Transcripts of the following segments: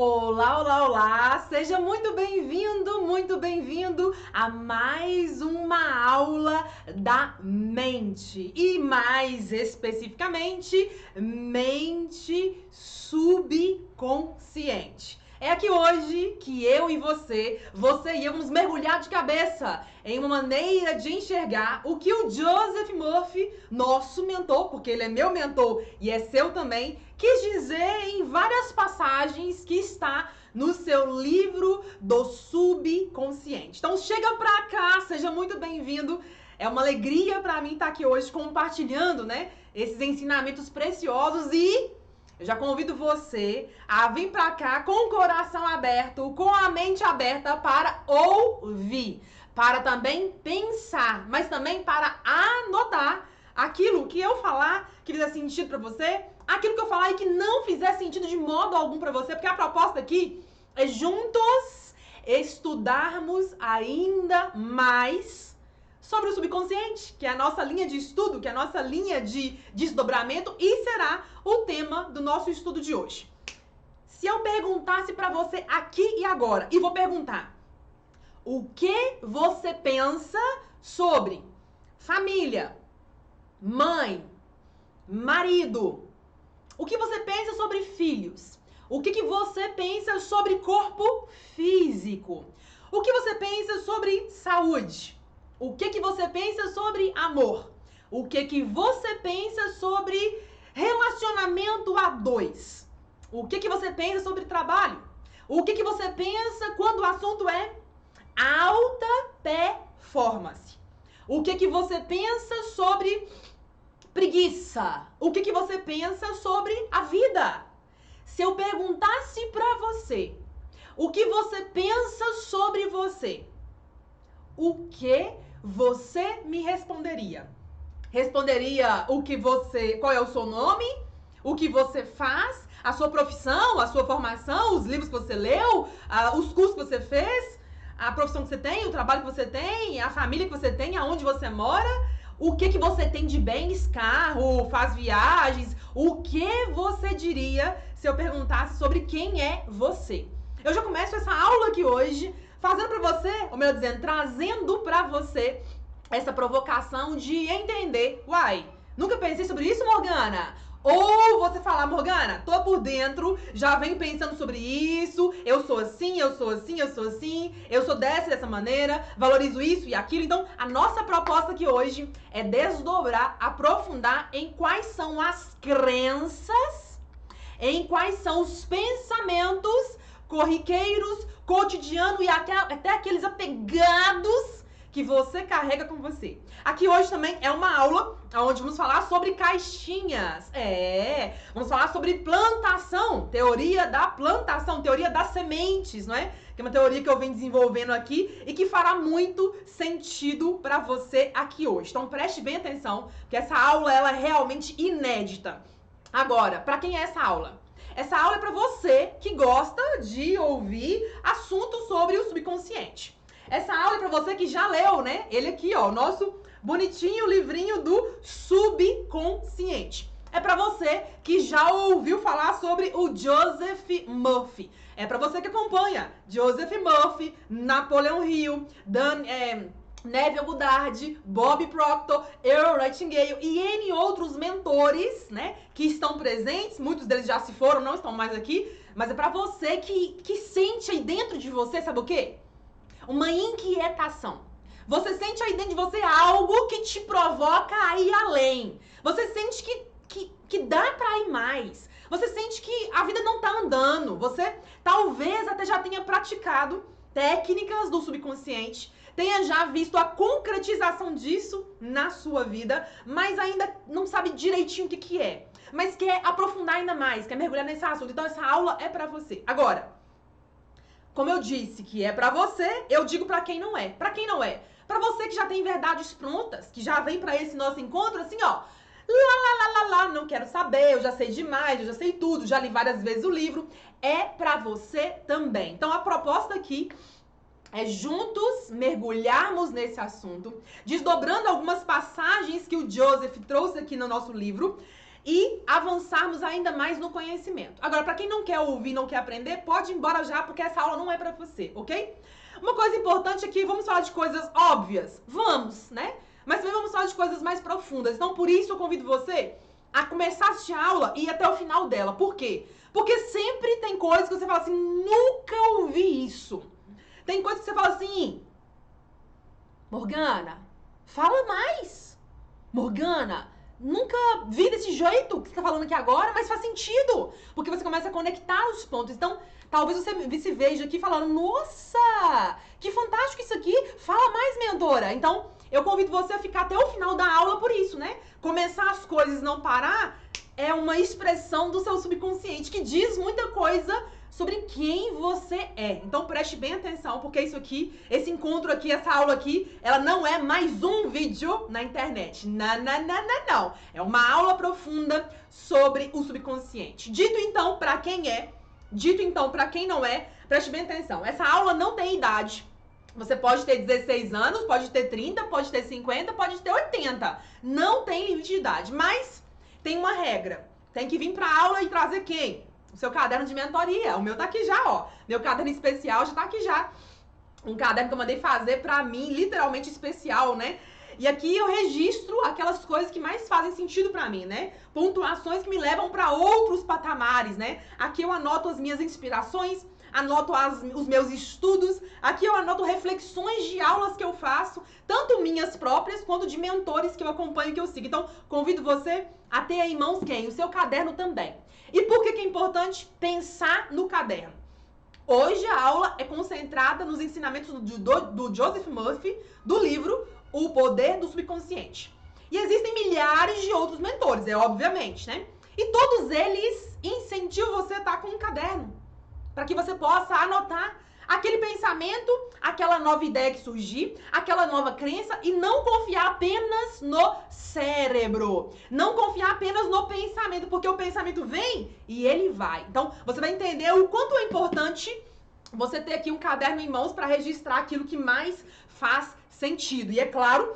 Olá, olá, olá! Seja muito bem-vindo a mais uma aula da mente. E mais especificamente, mente subconsciente. É aqui hoje que eu e você e eu vamos mergulhar de cabeça em uma maneira de enxergar o que o Joseph Murphy, nosso mentor, porque ele é meu mentor e é seu também, quis dizer em várias passagens que está no seu livro do subconsciente. Então chega pra cá, seja muito bem-vindo. É uma alegria pra mim estar aqui hoje compartilhando, né, esses ensinamentos preciosos e eu já convido você a vir pra cá com o coração aberto, com a mente aberta para ouvir, para também pensar, mas também para anotar aquilo que eu falar que fizer sentido pra você, aquilo que eu falar e que não fizer sentido de modo algum pra você, porque a proposta aqui é juntos estudarmos ainda mais sobre o subconsciente, que é a nossa linha de estudo, que é a nossa linha de desdobramento e será o tema do nosso estudo de hoje. Se eu perguntasse pra você aqui e agora, e vou perguntar, o que você pensa sobre família, mãe, marido? O que você pensa sobre filhos? O que você pensa sobre corpo físico? O que você pensa sobre saúde? O que você pensa sobre amor? O que você pensa sobre relacionamento a dois? O que você pensa sobre trabalho? O que você pensa quando o assunto é alta performance? O que você pensa sobre preguiça? O que você pensa sobre a vida? Se eu perguntasse pra você o que você pensa sobre você, o que você me responderia? Responderia o que você, qual é o seu nome? O que você faz? A sua profissão, a sua formação, os livros que você leu, os cursos que você fez, a profissão que você tem, o trabalho que você tem, a família que você tem, aonde você mora? O que você tem de bens, carro, faz viagens? O que você diria se eu perguntasse sobre quem é você? Eu já começo essa aula aqui hoje fazendo pra você, ou melhor dizendo, trazendo pra você essa provocação de entender, uai, nunca pensei sobre isso, Morgana? Ou você falar, Morgana, tô por dentro, já venho pensando sobre isso, eu sou assim, eu sou assim, eu sou assim, eu sou dessa maneira, valorizo isso e aquilo. Então, a nossa proposta aqui hoje é desdobrar, aprofundar em quais são as crenças, em quais são os pensamentos corriqueiros, cotidiano e até aqueles apegados que você carrega com você. Aqui hoje também é uma aula onde vamos falar sobre caixinhas. Vamos falar sobre plantação, teoria da plantação, teoria das sementes, não é? Que é uma teoria que eu venho desenvolvendo aqui e que fará muito sentido para você aqui hoje. Então preste bem atenção, que essa aula ela é realmente inédita. Agora, para quem é essa aula? Essa aula é para você que gosta de ouvir assuntos sobre o subconsciente. Essa aula é pra você que já leu, né? Ele aqui, ó, o nosso bonitinho livrinho do subconsciente. É pra você que já ouviu falar sobre o Joseph Murphy. É pra você que acompanha Joseph Murphy, Napoleon Hill, Neville Goddard, Bob Proctor, Earl Nightingale e N outros mentores, né, que estão presentes. Muitos deles já se foram, não estão mais aqui. Mas é pra você que sente aí dentro de você, sabe o quê? Uma inquietação. Você sente aí dentro de você algo que te provoca a ir além. Você sente que dá pra ir mais. Você sente que a vida não tá andando. Você talvez até já tenha praticado técnicas do subconsciente, tenha já visto a concretização disso na sua vida, mas ainda não sabe direitinho o que é. Mas quer aprofundar ainda mais, quer mergulhar nesse assunto. Então essa aula é pra você. Agora, como eu disse que é pra você, eu digo pra quem não é. Pra quem não é? Pra você que já tem verdades prontas, que já vem pra esse nosso encontro assim, ó. Não quero saber, eu já sei demais, eu já sei tudo, já li várias vezes o livro. É pra você também. Então a proposta aqui é juntos mergulharmos nesse assunto, desdobrando algumas passagens que o Joseph trouxe aqui no nosso livro. e avançarmos ainda mais no conhecimento. Agora, para quem não quer ouvir, não quer aprender, pode ir embora já, porque essa aula não é para você, ok? Uma coisa importante aqui, vamos falar de coisas óbvias? Vamos, né? Mas também vamos falar de coisas mais profundas. Então, por isso eu convido você a começar a assistir a aula e ir até o final dela. Por quê? Porque sempre tem coisas que você fala assim, nunca ouvi isso. Tem coisas que você fala assim, Morgana, fala mais. Morgana, nunca vi desse jeito que você tá falando aqui agora, mas faz sentido. Porque você começa a conectar os pontos. Então, talvez você se veja aqui falando, nossa, que fantástico isso aqui. Fala mais, mentora. Então, eu convido você a ficar até o final da aula por isso, né? Começar as coisas e não parar é uma expressão do seu subconsciente que diz muita coisa sobre quem você é. Então preste bem atenção, porque isso aqui, esse encontro aqui, essa aula aqui, ela não é mais um vídeo na internet. Não, não, não, não, não. É uma aula profunda sobre o subconsciente. Dito então para quem é, dito então para quem não é, preste bem atenção. Essa aula não tem idade. Você pode ter 16 anos, pode ter 30, pode ter 50, pode ter 80. Não tem limite de idade, mas tem uma regra. Tem que vir pra aula e trazer quem? O seu caderno de mentoria. O meu tá aqui já, ó. Meu caderno especial já tá aqui já. Um caderno que eu mandei fazer pra mim, literalmente especial, né? E aqui eu registro aquelas coisas que mais fazem sentido pra mim, né? Pontuações que me levam pra outros patamares, né? Aqui eu anoto as minhas inspirações, anoto os meus estudos, aqui eu anoto reflexões de aulas que eu faço, tanto minhas próprias quanto de mentores que eu acompanho, que eu sigo. Então, convido você a ter em mãos quem? O seu caderno também. E por que é importante pensar no caderno? Hoje a aula é concentrada nos ensinamentos do Joseph Murphy, do livro O Poder do Subconsciente. E existem milhares de outros mentores, obviamente, né? E todos eles incentivam você a estar com um caderno, para que você possa anotar aquele pensamento, aquela nova ideia que surgir, aquela nova crença e não confiar apenas no cérebro. Não confiar apenas no pensamento, porque o pensamento vem e ele vai. Então, você vai entender o quanto é importante você ter aqui um caderno em mãos para registrar aquilo que mais faz sentido. E é claro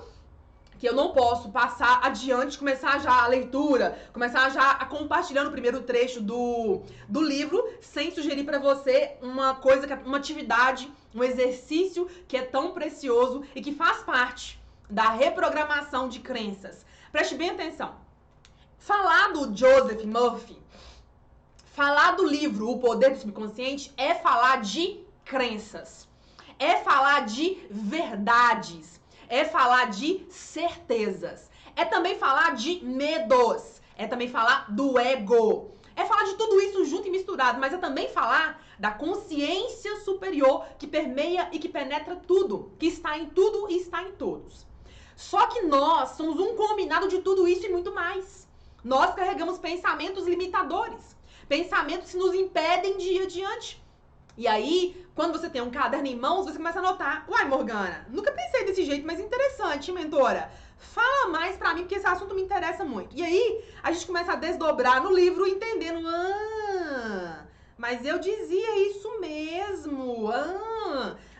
que eu não posso passar adiante, começar já a leitura, começar já a compartilhar o primeiro trecho do livro, sem sugerir para você uma coisa, uma atividade, um exercício que é tão precioso e que faz parte da reprogramação de crenças. Preste bem atenção. Falar do Joseph Murphy, falar do livro O Poder do Subconsciente é falar de crenças, é falar de verdades, é falar de certezas, é também falar de medos, é também falar do ego, é falar de tudo isso junto e misturado, mas é também falar da consciência superior que permeia e que penetra tudo, que está em tudo e está em todos. Só que nós somos um combinado de tudo isso e muito mais. Nós carregamos pensamentos limitadores, pensamentos que nos impedem de ir adiante. E aí, quando você tem um caderno em mãos, você começa a anotar. Uai, Morgana, nunca pensei desse jeito, mas interessante, mentora. Fala mais pra mim, porque esse assunto me interessa muito. E aí, a gente começa a desdobrar no livro, entendendo. Mas eu dizia isso mesmo.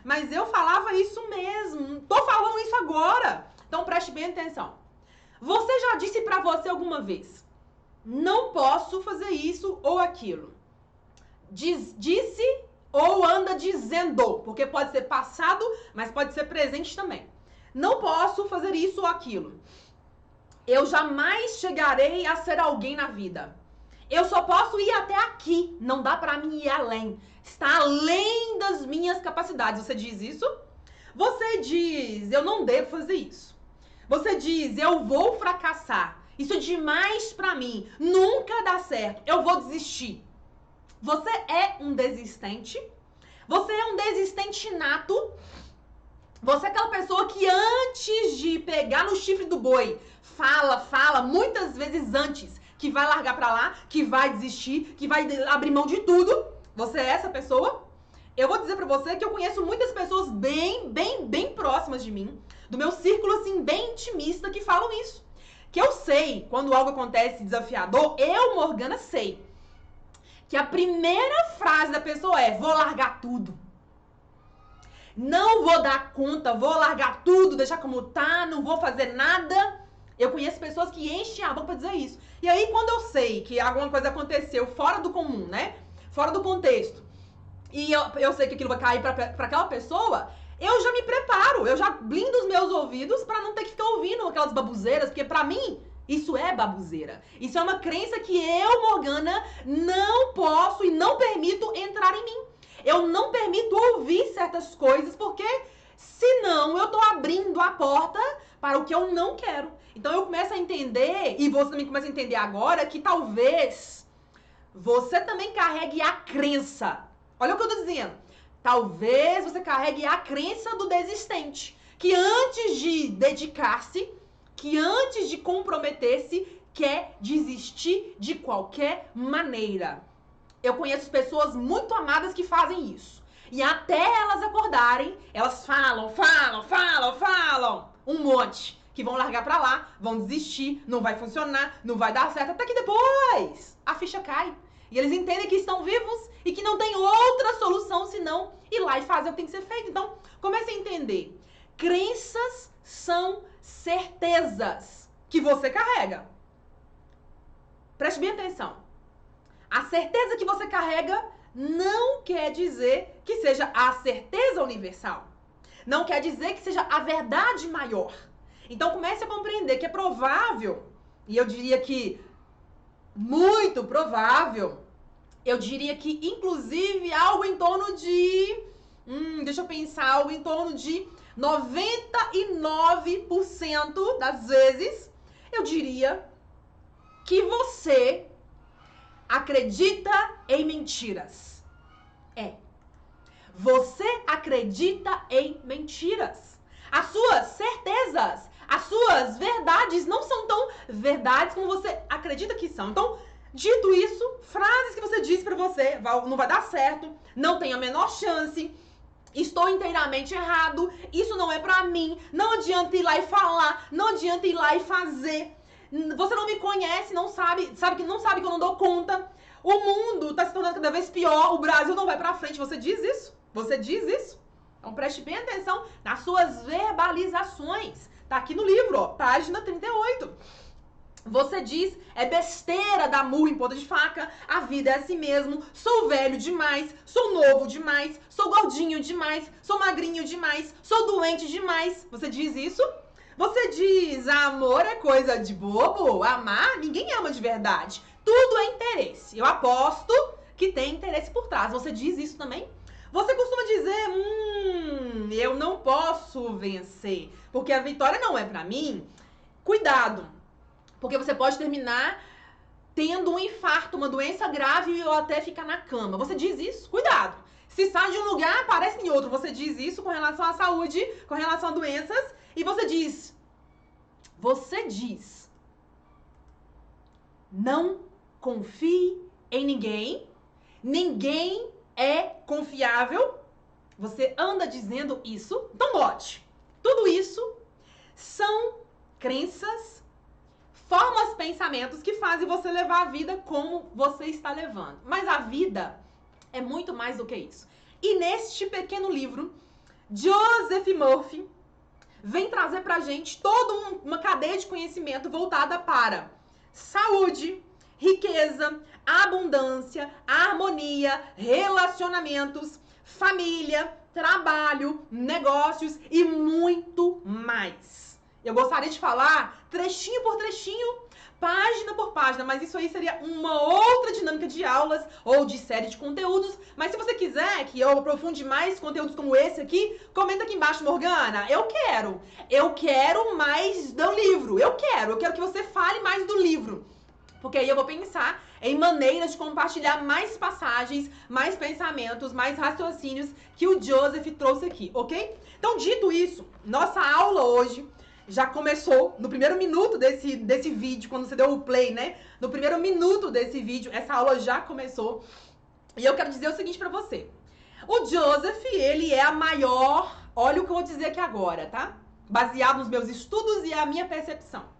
Mas eu falava isso mesmo. Tô falando isso agora. Então, preste bem atenção. Você já disse pra você alguma vez, não posso fazer isso ou aquilo? Disse ou anda dizendo, porque pode ser passado, mas pode ser presente também. Não posso fazer isso ou aquilo. Eu jamais chegarei a ser alguém na vida. Eu só posso ir até aqui, não dá pra mim ir além. Está além das minhas capacidades. Você diz isso? Você diz, eu não devo fazer isso. Você diz, eu vou fracassar. Isso é demais pra mim. Nunca dá certo. Eu vou desistir. Você é um desistente? Você é um desistente nato? Você é aquela pessoa que antes de pegar no chifre do boi, fala, muitas vezes antes, que vai largar pra lá, que vai desistir, que vai abrir mão de tudo? Você é essa pessoa? Eu vou dizer pra você que eu conheço muitas pessoas bem próximas de mim, do meu círculo, assim, bem intimista, que falam isso. Que eu sei, quando algo acontece desafiador, eu, Morgana, sei que a primeira frase da pessoa é, vou largar tudo. Não vou dar conta, vou largar tudo, deixar como tá, não vou fazer nada. Eu conheço pessoas que enchem a boca pra dizer isso. E aí, quando eu sei que alguma coisa aconteceu fora do comum, né? Fora do contexto, e eu sei que aquilo vai cair pra aquela pessoa, eu já me preparo, eu já blindo os meus ouvidos pra não ter que ficar ouvindo aquelas babuzeiras, porque pra mim, isso é babuzeira. Isso é uma crença que eu, Morgana, não posso e não permito entrar em mim. Eu não permito ouvir certas coisas, porque senão eu tô abrindo a porta para o que eu não quero. Então eu começo a entender, e você também começa a entender agora, que talvez você também carregue a crença. Olha o que eu tô dizendo. Talvez você carregue a crença do desistente, que antes de dedicar-se, que antes de comprometer-se, quer desistir de qualquer maneira. Eu conheço pessoas muito amadas que fazem isso. E até elas acordarem, elas falam um monte. Que vão largar pra lá, vão desistir, não vai funcionar, não vai dar certo, até que depois a ficha cai. E eles entendem que estão vivos e que não tem outra solução senão ir lá e fazer o que tem que ser feito. Então, comece a entender. Crenças são certezas que você carrega. Preste bem atenção. A certeza que você carrega não quer dizer que seja a certeza universal. Não quer dizer que seja a verdade maior. Então comece a compreender que é provável, e eu diria que muito provável, eu diria que inclusive algo em torno de, deixa eu pensar, algo em torno de 99% das vezes, eu diria que você acredita em mentiras. Você acredita em mentiras. As suas certezas, as suas verdades não são tão verdades como você acredita que são. Então, dito isso, frases que você diz pra você, não vai dar certo, não tem a menor chance, estou inteiramente errado, isso não é pra mim, não adianta ir lá e falar, não adianta ir lá e fazer. Você não me conhece, não sabe que eu não dou conta. O mundo tá se tornando cada vez pior, o Brasil não vai pra frente. Você diz isso? Você diz isso? Então preste bem atenção nas suas verbalizações. Tá aqui no livro, ó, página 38. Você diz, é besteira dar murro em ponta de faca, a vida é assim mesmo, sou velho demais, sou novo demais, sou gordinho demais, sou magrinho demais, sou doente demais. Você diz isso? Você diz, amor é coisa de bobo, amar, ninguém ama de verdade. Tudo é interesse. Eu aposto que tem interesse por trás. Você diz isso também? Você costuma dizer, eu não posso vencer, porque a vitória não é pra mim. Cuidado, porque você pode terminar tendo um infarto, uma doença grave ou até ficar na cama. Você diz isso? Cuidado. Se sai de um lugar, aparece em outro. Você diz isso com relação à saúde, com relação a doenças, e você diz, não confie em ninguém, ninguém é confiável. Você anda dizendo isso. Então note, tudo isso são crenças, formas, pensamentos que fazem você levar a vida como você está levando. Mas a vida é muito mais do que isso. E neste pequeno livro, Joseph Murphy vem trazer pra gente toda uma cadeia de conhecimento voltada para saúde, riqueza, abundância, harmonia, relacionamentos, família, trabalho, negócios e muito mais. Eu gostaria de falar trechinho por trechinho, página por página, mas isso aí seria uma outra dinâmica de aulas ou de série de conteúdos. Mas se você quiser que eu aprofunde mais conteúdos como esse aqui, comenta aqui embaixo, Morgana. Eu quero mais do livro. Eu quero que você fale mais do livro. Porque aí eu vou pensar em maneiras de compartilhar mais passagens, mais pensamentos, mais raciocínios que o Joseph trouxe aqui, ok? Então, dito isso, nossa aula hoje já começou no primeiro minuto desse vídeo, quando você deu o play, né? No primeiro minuto desse vídeo, essa aula já começou. E eu quero dizer o seguinte pra você. O Joseph, ele é a maior... Olha o que eu vou dizer aqui agora, tá? Baseado nos meus estudos e a minha percepção.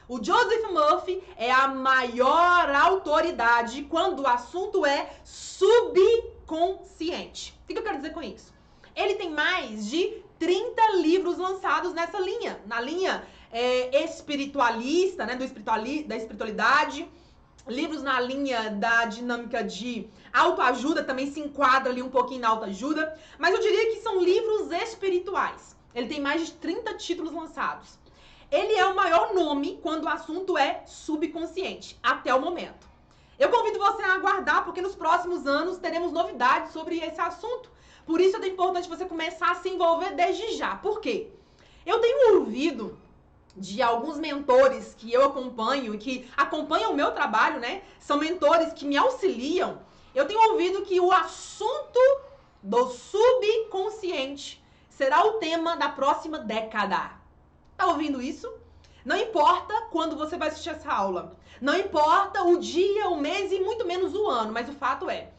O Joseph Murphy é a maior autoridade quando o assunto é subconsciente. O que eu quero dizer com isso? Ele tem mais de 30 livros lançados nessa linha, na linha espiritualista, né, da espiritualidade. Livros na linha da dinâmica de autoajuda, também se enquadra ali um pouquinho na autoajuda. Mas eu diria que são livros espirituais. Ele tem mais de 30 títulos lançados. Ele é o maior nome quando o assunto é subconsciente, até o momento. Eu convido você a aguardar, porque nos próximos anos teremos novidades sobre esse assunto. Por isso é importante você começar a se envolver desde já. Por quê? Eu tenho ouvido de alguns mentores que eu acompanho e que acompanham o meu trabalho, né? São mentores que me auxiliam. Eu tenho ouvido que o assunto do subconsciente será o tema da próxima década. Tá ouvindo isso? Não importa quando você vai assistir essa aula. Não importa o dia, o mês e muito menos o ano. Mas o fato é,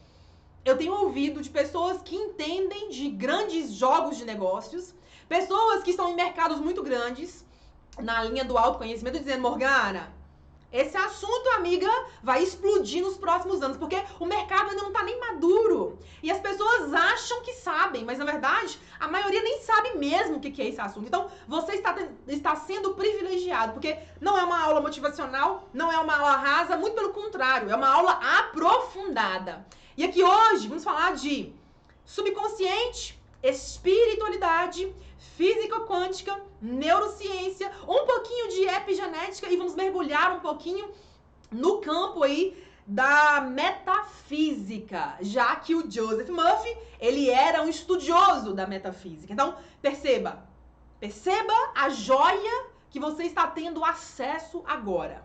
eu tenho ouvido de pessoas que entendem de grandes jogos de negócios, pessoas que estão em mercados muito grandes, na linha do autoconhecimento, dizendo, Morgana, esse assunto, amiga, vai explodir nos próximos anos, porque o mercado ainda não está nem maduro. E as pessoas acham que sabem, mas na verdade, a maioria nem sabe mesmo o que é esse assunto. Então, você está sendo privilegiado, porque não é uma aula motivacional, não é uma aula rasa, muito pelo contrário, é uma aula aprofundada. E aqui hoje, vamos falar de subconsciente, espiritualidade, física quântica, neurociência, um pouquinho de epigenética e vamos mergulhar um pouquinho no campo aí da metafísica, já que o Joseph Murphy, ele era um estudioso da metafísica. Então, perceba a joia que você está tendo acesso agora.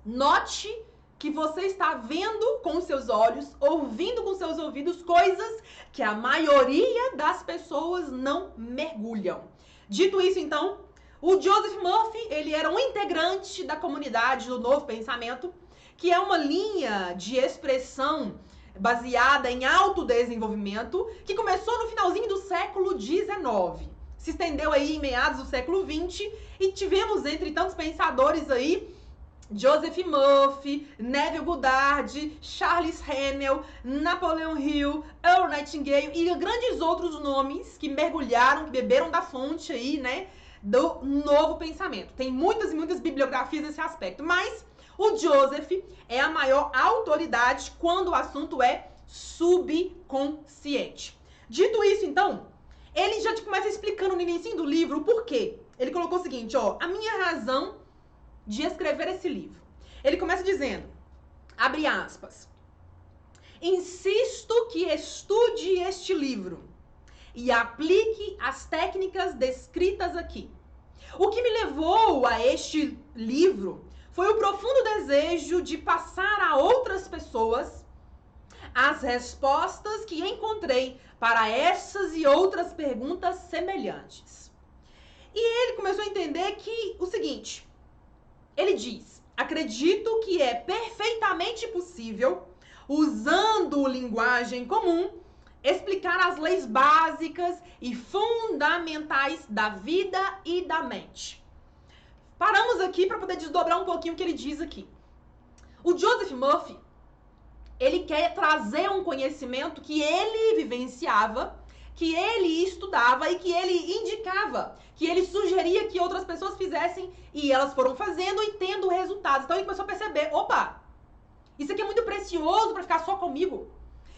Note que você está vendo com os seus olhos, ouvindo com seus ouvidos coisas que a maioria das pessoas não mergulham. Dito isso, então, o Joseph Murphy, ele era um integrante da comunidade do Novo Pensamento, que é uma linha de expressão baseada em autodesenvolvimento, que começou no finalzinho do século XIX. Se estendeu aí em meados do século XX e tivemos entre tantos pensadores aí Joseph Murphy, Neville Goddard, Charles Haanel, Napoleon Hill, Earl Nightingale e grandes outros nomes que mergulharam, que beberam da fonte aí, né, do Novo Pensamento. Tem muitas e muitas bibliografias nesse aspecto, mas o Joseph é a maior autoridade quando o assunto é subconsciente. Dito isso, então, ele já te começa explicando no início do livro o porquê. Ele colocou o seguinte, ó, a minha razão de escrever esse livro. Ele começa dizendo, abre aspas, insisto que estude este livro e aplique as técnicas descritas aqui. O que me levou a este livro foi o profundo desejo de passar a outras pessoas as respostas que encontrei para essas e outras perguntas semelhantes. E ele começou a entender que o seguinte, ele diz, acredito que é perfeitamente possível, usando linguagem comum, explicar as leis básicas e fundamentais da vida e da mente. Paramos aqui para poder desdobrar um pouquinho o que ele diz aqui. O Joseph Murphy, ele quer trazer um conhecimento que ele vivenciava, que ele estudava e que ele indicava, que ele sugeria que outras pessoas fizessem e elas foram fazendo e tendo resultados. Então ele começou a perceber, opa, isso aqui é muito precioso para ficar só comigo.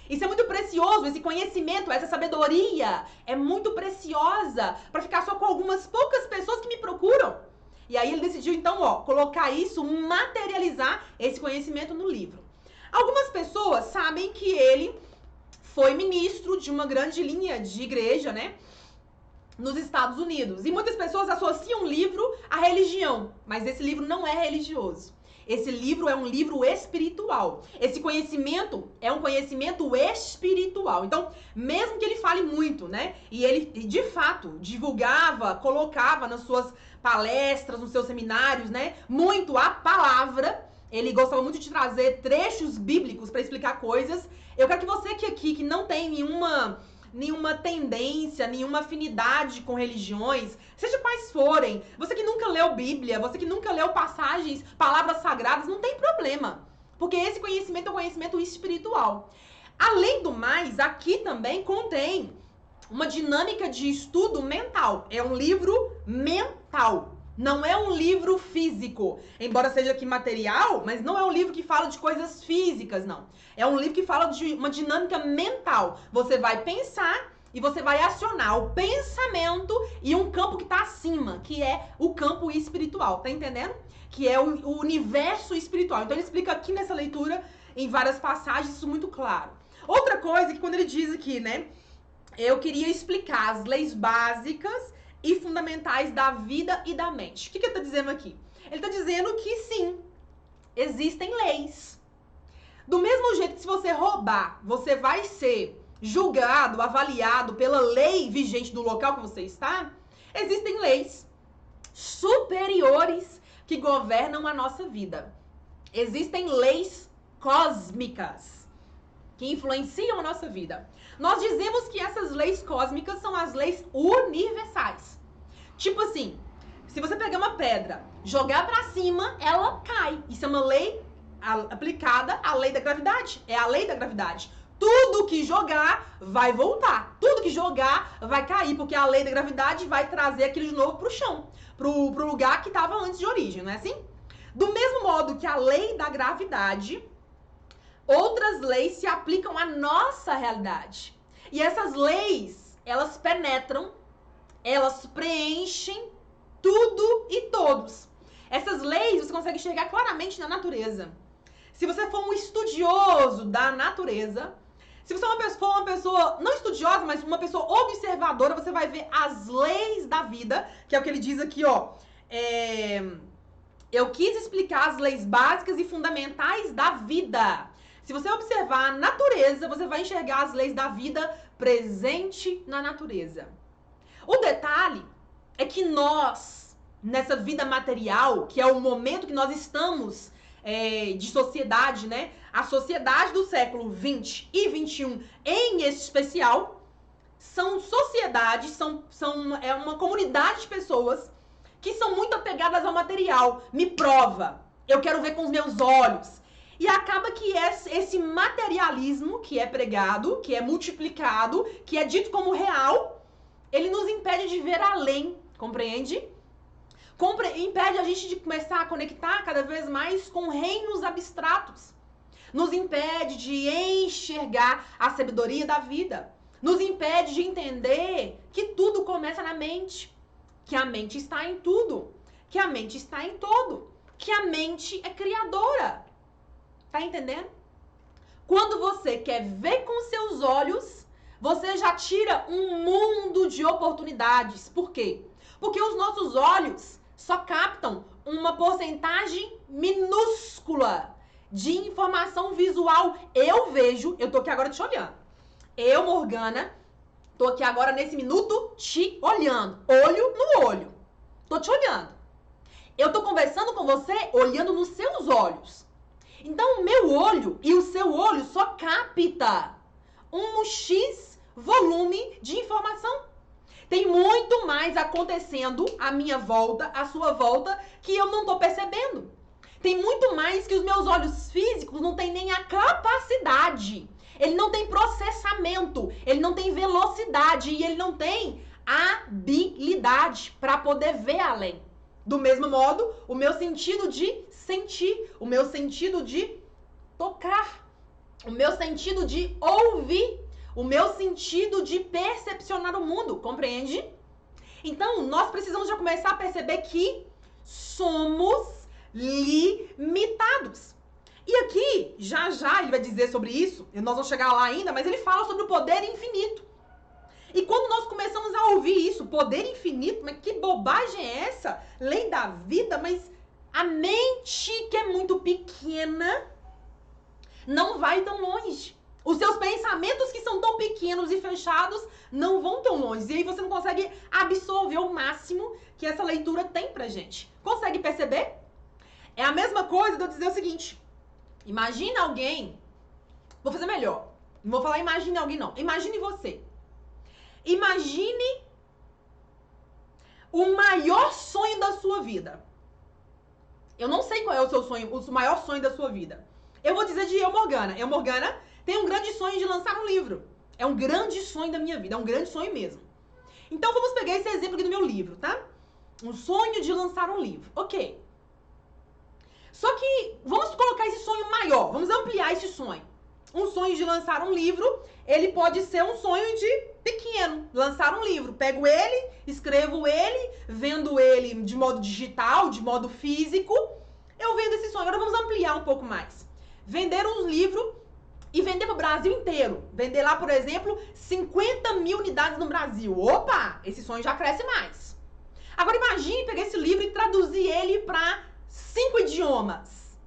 Isso é muito precioso, esse conhecimento, essa sabedoria é muito preciosa para ficar só com algumas poucas pessoas que me procuram. E aí ele decidiu então, ó, colocar isso, materializar esse conhecimento no livro. Algumas pessoas sabem que ele foi ministro de uma grande linha de igreja, né, nos Estados Unidos. E muitas pessoas associam o livro à religião, mas esse livro não é religioso. Esse livro é um livro espiritual. Esse conhecimento é um conhecimento espiritual. Então, mesmo que ele fale muito, né, e ele, de fato, divulgava, colocava nas suas palestras, nos seus seminários, né, muito a palavra, ele gostava muito de trazer trechos bíblicos para explicar coisas. Eu quero que você que não tem nenhuma tendência, nenhuma afinidade com religiões, seja quais forem, você que nunca leu Bíblia, você que nunca leu passagens, palavras sagradas, não tem problema, porque esse conhecimento é um conhecimento espiritual. Além do mais, aqui também contém uma dinâmica de estudo mental, é um livro mental. Não é um livro físico, embora seja aqui material, mas não é um livro que fala de coisas físicas, não. É um livro que fala de uma dinâmica mental. Você vai pensar e você vai acionar o pensamento e um campo que está acima, que é o campo espiritual, tá entendendo? Que é o universo espiritual. Então ele explica aqui nessa leitura, em várias passagens, isso muito claro. Outra coisa que quando ele diz aqui, né, eu queria explicar as leis básicas e fundamentais da vida e da mente. O que ele está dizendo aqui? Ele está dizendo que sim, existem leis. Do mesmo jeito que se você roubar, você vai ser julgado, avaliado pela lei vigente do local que você está, existem leis superiores que governam a nossa vida. Existem leis cósmicas que influenciam a nossa vida. Nós dizemos que essas leis cósmicas são as leis universais. Tipo assim, se você pegar uma pedra, jogar pra cima, ela cai. Isso é uma lei aplicada à lei da gravidade. É a lei da gravidade. Tudo que jogar vai voltar. Tudo que jogar vai cair, porque a lei da gravidade vai trazer aquilo de novo pro chão, pro lugar que estava antes de origem, não é assim? Do mesmo modo que a lei da gravidade, outras leis se aplicam à nossa realidade. E essas leis, elas penetram, elas preenchem tudo e todos. Essas leis você consegue enxergar claramente na natureza. Se você for um estudioso da natureza, se você for uma pessoa não estudiosa, mas uma pessoa observadora, você vai ver as leis da vida, que é o que ele diz aqui, ó. Eu quis explicar as leis básicas e fundamentais da vida. Se você observar a natureza, você vai enxergar as leis da vida presente na natureza. O detalhe é que nós, nessa vida material, que é o momento que nós estamos de sociedade, né? A sociedade do século 20 e 21 em especial, são sociedades, é uma comunidade de pessoas que são muito apegadas ao material. Me prova, eu quero ver com os meus olhos. E acaba que esse materialismo que é pregado, que é multiplicado, que é dito como real, ele nos impede de ver além, compreende? Impede a gente de começar a conectar cada vez mais com reinos abstratos. Nos impede de enxergar a sabedoria da vida. Nos impede de entender que tudo começa na mente. Que a mente está em tudo. Que a mente está em todo. Que a mente é criadora. Tá entendendo? Quando você quer ver com seus olhos, você já tira um mundo de oportunidades. Por quê? Porque os nossos olhos só captam uma porcentagem minúscula de informação visual. Eu vejo, eu tô aqui agora te olhando. Eu, Morgana, tô aqui agora nesse minuto te olhando. Olho no olho. Tô te olhando. Eu tô conversando com você olhando nos seus olhos. Então, o meu olho e o seu olho só capta um X volume de informação. Tem muito mais acontecendo à minha volta, à sua volta, que eu não tô percebendo. Tem muito mais que os meus olhos físicos não têm nem a capacidade. Ele não tem processamento, ele não tem velocidade e ele não tem habilidade para poder ver além. Do mesmo modo, o meu sentido de sentir, o meu sentido de tocar, o meu sentido de ouvir, o meu sentido de percepcionar o mundo, compreende? Então, nós precisamos já começar a perceber que somos limitados. E aqui, já ele vai dizer sobre isso, e nós vamos chegar lá ainda, mas ele fala sobre o poder infinito. E quando nós começamos a ouvir isso, poder infinito, mas que bobagem é essa? Lei da vida, mas a mente que é muito pequena não vai tão longe. Os seus pensamentos que são tão pequenos e fechados não vão tão longe. E aí você não consegue absorver o máximo que essa leitura tem pra gente. Consegue perceber? É a mesma coisa de eu dizer o seguinte. Imagina alguém... Vou fazer melhor. Não vou falar imagine alguém, não. Imagine você. Imagine o maior sonho da sua vida. Eu não sei qual é o seu sonho, o maior sonho da sua vida. Eu vou dizer de eu, Morgana. Eu, Morgana, tenho um grande sonho de lançar um livro. É um grande sonho da minha vida, é um grande sonho mesmo. Então vamos pegar esse exemplo aqui do meu livro, tá? Um sonho de lançar um livro. Ok. Só que vamos colocar esse sonho maior, vamos ampliar esse sonho. Um sonho de lançar um livro, ele pode ser um sonho de pequeno, lançar um livro. Pego ele, escrevo ele, vendo ele de modo digital, de modo físico, eu vendo esse sonho. Agora vamos ampliar um pouco mais. Vender um livro e vender para o Brasil inteiro. Vender lá, por exemplo, 50 mil unidades no Brasil. Opa, esse sonho já cresce mais. Agora imagine pegar esse livro e traduzir ele para 5 idiomas.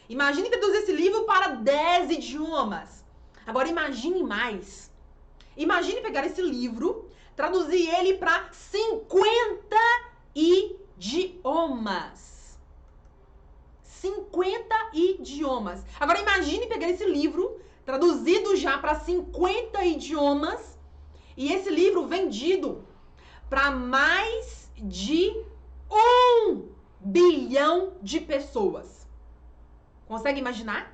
Imagine traduzir esse livro para 10 idiomas. Agora imagine mais. Imagine pegar esse livro, traduzir ele para 50 idiomas. 50 idiomas. Agora imagine pegar esse livro, traduzido já para 50 idiomas, e esse livro vendido para mais de 1 bilhão de pessoas. Consegue imaginar?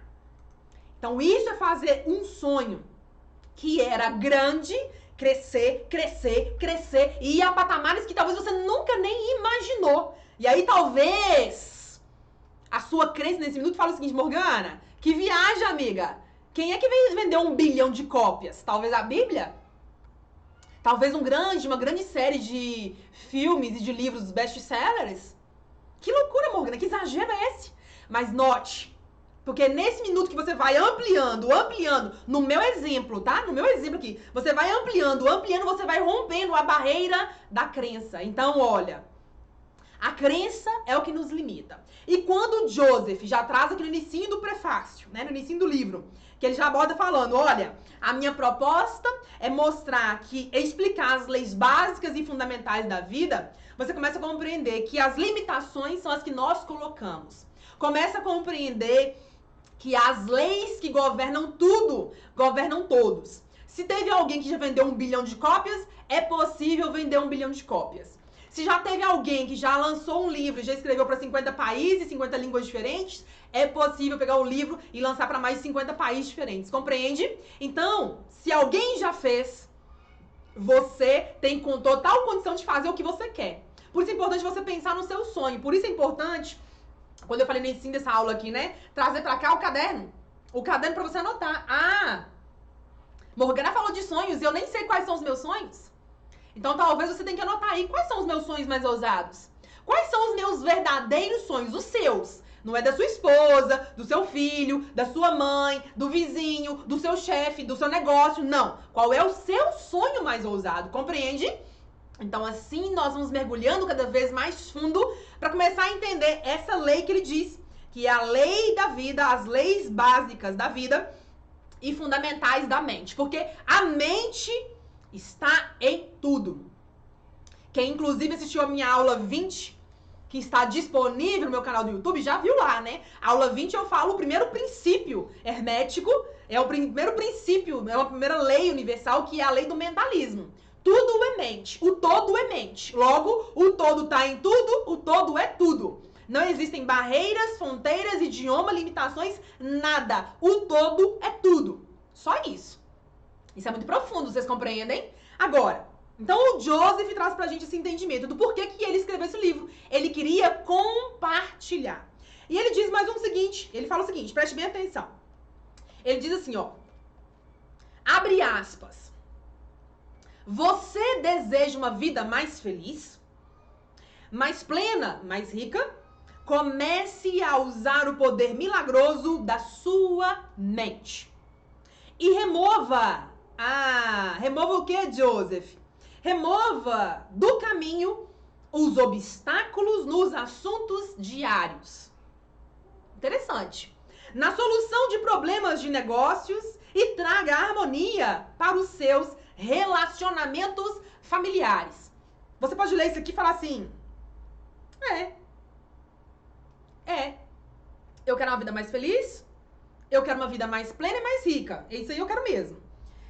Então isso é fazer um sonho que era grande, crescer, crescer, crescer, e ir a patamares que talvez você nunca nem imaginou. E aí talvez a sua crença nesse minuto fala o seguinte: Morgana, que viagem, amiga. Quem é que veio vender 1 bilhão de cópias? Talvez a Bíblia? Talvez uma grande série de filmes e de livros best-sellers? Que loucura, Morgana, que exagero é esse? Mas note, porque nesse minuto que você vai ampliando, no meu exemplo, tá? No meu exemplo aqui, você vai ampliando, você vai rompendo a barreira da crença. Então, olha, a crença é o que nos limita. E quando o Joseph já traz aqui no início do prefácio, né, no início do livro, que ele já aborda falando, olha, a minha proposta é mostrar que, explicar as leis básicas e fundamentais da vida, você começa a compreender que as limitações são as que nós colocamos. Começa a compreender que as leis que governam tudo, governam todos. Se teve alguém que já vendeu 1 bilhão de cópias, é possível vender 1 bilhão de cópias. Se já teve alguém que já lançou um livro e já escreveu para 50 países, 50 línguas diferentes, é possível pegar o livro e lançar para mais de 50 países diferentes. Compreende? Então, se alguém já fez, você tem com total condição de fazer o que você quer. Por isso é importante você pensar no seu sonho. Por isso é importante, quando eu falei no ensino dessa aula aqui, né, trazer pra cá o caderno. O caderno pra você anotar. Ah, Morgana falou de sonhos e eu nem sei quais são os meus sonhos. Então talvez você tenha que anotar aí quais são os meus sonhos mais ousados. Quais são os meus verdadeiros sonhos, os seus. Não é da sua esposa, do seu filho, da sua mãe, do vizinho, do seu chefe, do seu negócio. Não. Qual é o seu sonho mais ousado? Compreende? Então assim nós vamos mergulhando cada vez mais fundo para começar a entender essa lei que ele diz, que é a lei da vida, as leis básicas da vida e fundamentais da mente. Porque a mente está em tudo. Quem inclusive assistiu a minha aula 20, que está disponível no meu canal do YouTube, já viu lá, né? A aula 20 eu falo o primeiro princípio hermético, é o primeiro princípio, é uma primeira lei universal, que é a lei do mentalismo. Tudo é mente, o todo é mente. Logo, o todo está em tudo, o todo é tudo. Não existem barreiras, fronteiras, idioma, limitações, nada. O todo é tudo. Só isso. Isso é muito profundo, vocês compreendem? Agora, então o Joseph traz pra gente esse entendimento do porquê que ele escreveu esse livro. Ele queria compartilhar. E ele diz mais um seguinte, ele fala o seguinte, preste bem atenção. Ele diz assim, ó, abre aspas. Você deseja uma vida mais feliz, mais plena, mais rica? Comece a usar o poder milagroso da sua mente. E remova. Remova o que, Joseph? Remova do caminho os obstáculos nos assuntos diários. Interessante. Na solução de problemas de negócios e traga harmonia para os seus relacionamentos familiares. Você pode ler isso aqui e falar assim: eu quero uma vida mais feliz, eu quero uma vida mais plena e mais rica. É isso aí, eu quero mesmo.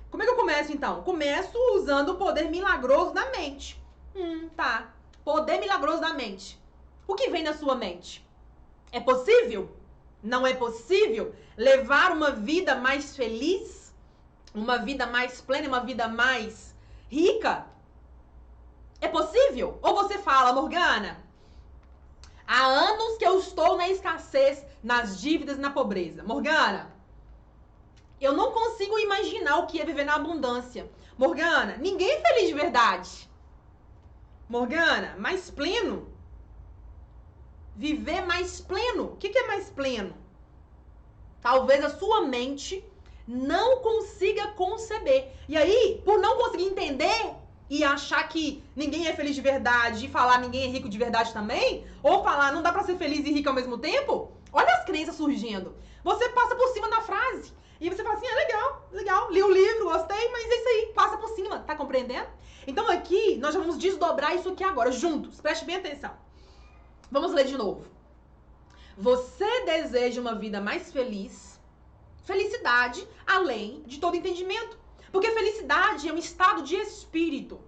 Como é que eu começo então? Começo usando o poder milagroso da mente. Tá. Poder milagroso da mente. O que vem na sua mente? É possível? Não é possível levar uma vida mais feliz? Uma vida mais plena, uma vida mais rica? É possível? nível. Ou você fala, Morgana, há anos que eu estou na escassez, nas dívidas, na pobreza. Morgana, eu não consigo imaginar o que é viver na abundância. Morgana, ninguém é feliz de verdade. Morgana, mais pleno. Viver mais pleno. O que é mais pleno? Talvez a sua mente não consiga conceber. E aí, por não conseguir entender e achar que ninguém é feliz de verdade e falar ninguém é rico de verdade também, ou falar não dá pra ser feliz e rico ao mesmo tempo, olha as crenças surgindo. Você passa por cima da frase. E você fala assim, legal, li o livro, gostei, mas é isso aí, passa por cima, tá compreendendo? Então aqui, nós já vamos desdobrar isso aqui agora, juntos, preste bem atenção. Vamos ler de novo. Você deseja uma vida mais feliz, felicidade além de todo entendimento. Porque felicidade é um estado de espírito.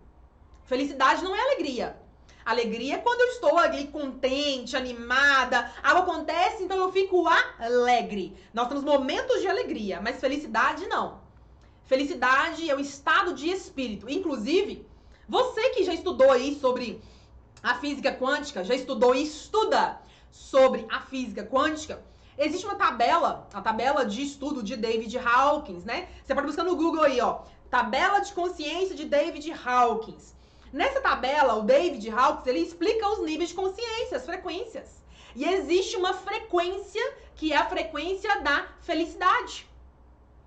Felicidade não é alegria. Alegria é quando eu estou ali contente, animada, algo acontece, então eu fico alegre. Nós temos momentos de alegria, mas felicidade não. Felicidade é um estado de espírito. Inclusive, você que já estudou aí sobre a física quântica, já estudou e estuda sobre a física quântica, existe uma tabela, a tabela de estudo de David Hawkins, né? Você pode buscar no Google aí, ó, tabela de consciência de David Hawkins. Nessa tabela, o David Hawkins, ele explica os níveis de consciência, as frequências. E existe uma frequência que é a frequência da felicidade.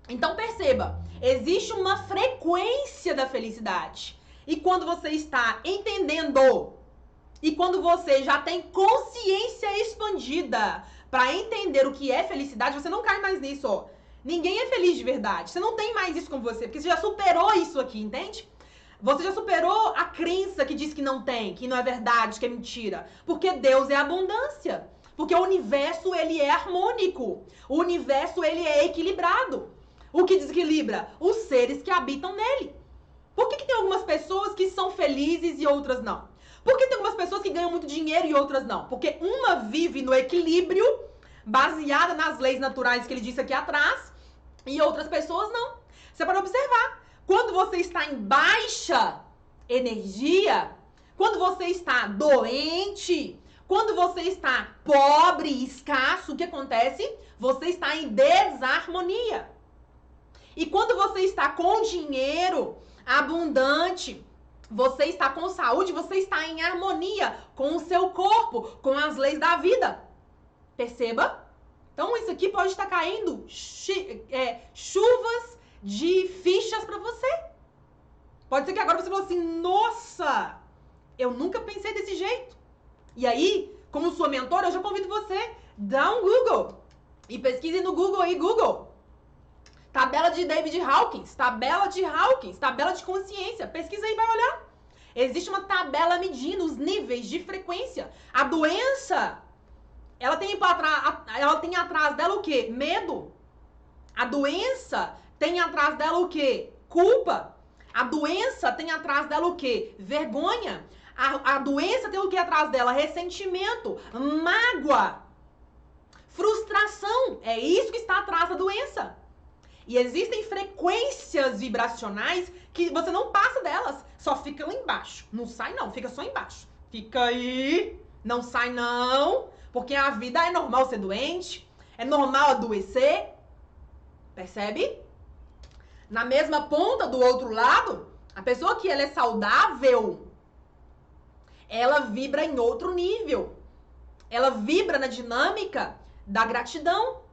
Então perceba, existe uma frequência da felicidade. E quando você está entendendo, e quando você já tem consciência expandida para entender o que é felicidade, você não cai mais nisso, ó. Ninguém é feliz de verdade. Você não tem mais isso com você, porque você já superou isso aqui, entende? Você já superou a crença que diz que não tem, que não é verdade, que é mentira. Porque Deus é abundância. Porque o universo, ele é harmônico. O universo, ele é equilibrado. O que desequilibra? Os seres que habitam nele. Por que tem algumas pessoas que são felizes e outras não? Por que tem algumas pessoas que ganham muito dinheiro e outras não? Porque uma vive no equilíbrio, baseada nas leis naturais que ele disse aqui atrás, e outras pessoas não. Você pode observar. Quando você está em baixa energia, quando você está doente, quando você está pobre e escasso, o que acontece? Você está em desarmonia. E quando você está com dinheiro abundante, você está com saúde, você está em harmonia com o seu corpo, com as leis da vida. Perceba? Então isso aqui pode estar caindo chuvas de fichas para você. Pode ser que agora você falou assim, nossa, eu nunca pensei desse jeito. E aí, como sua mentora, eu já convido você, dá um Google e pesquise no Google aí, Google. Tabela de David Hawkins, tabela de consciência. Pesquisa aí e vai olhar. Existe uma tabela medindo os níveis de frequência. A doença, ela tem atrás dela o quê? Medo. A doença tem atrás dela o quê? Culpa. A doença tem atrás dela o quê? Vergonha. A doença tem o que atrás dela? Ressentimento, mágoa, frustração. É isso que está atrás da doença. E existem frequências vibracionais que você não passa delas. Só fica lá embaixo. Não sai não, fica só embaixo. Fica aí, não sai não. Porque a vida é normal ser doente. É normal adoecer. Percebe? Na mesma ponta do outro lado, a pessoa que ela é saudável, ela vibra em outro nível. Ela vibra na dinâmica da gratidão,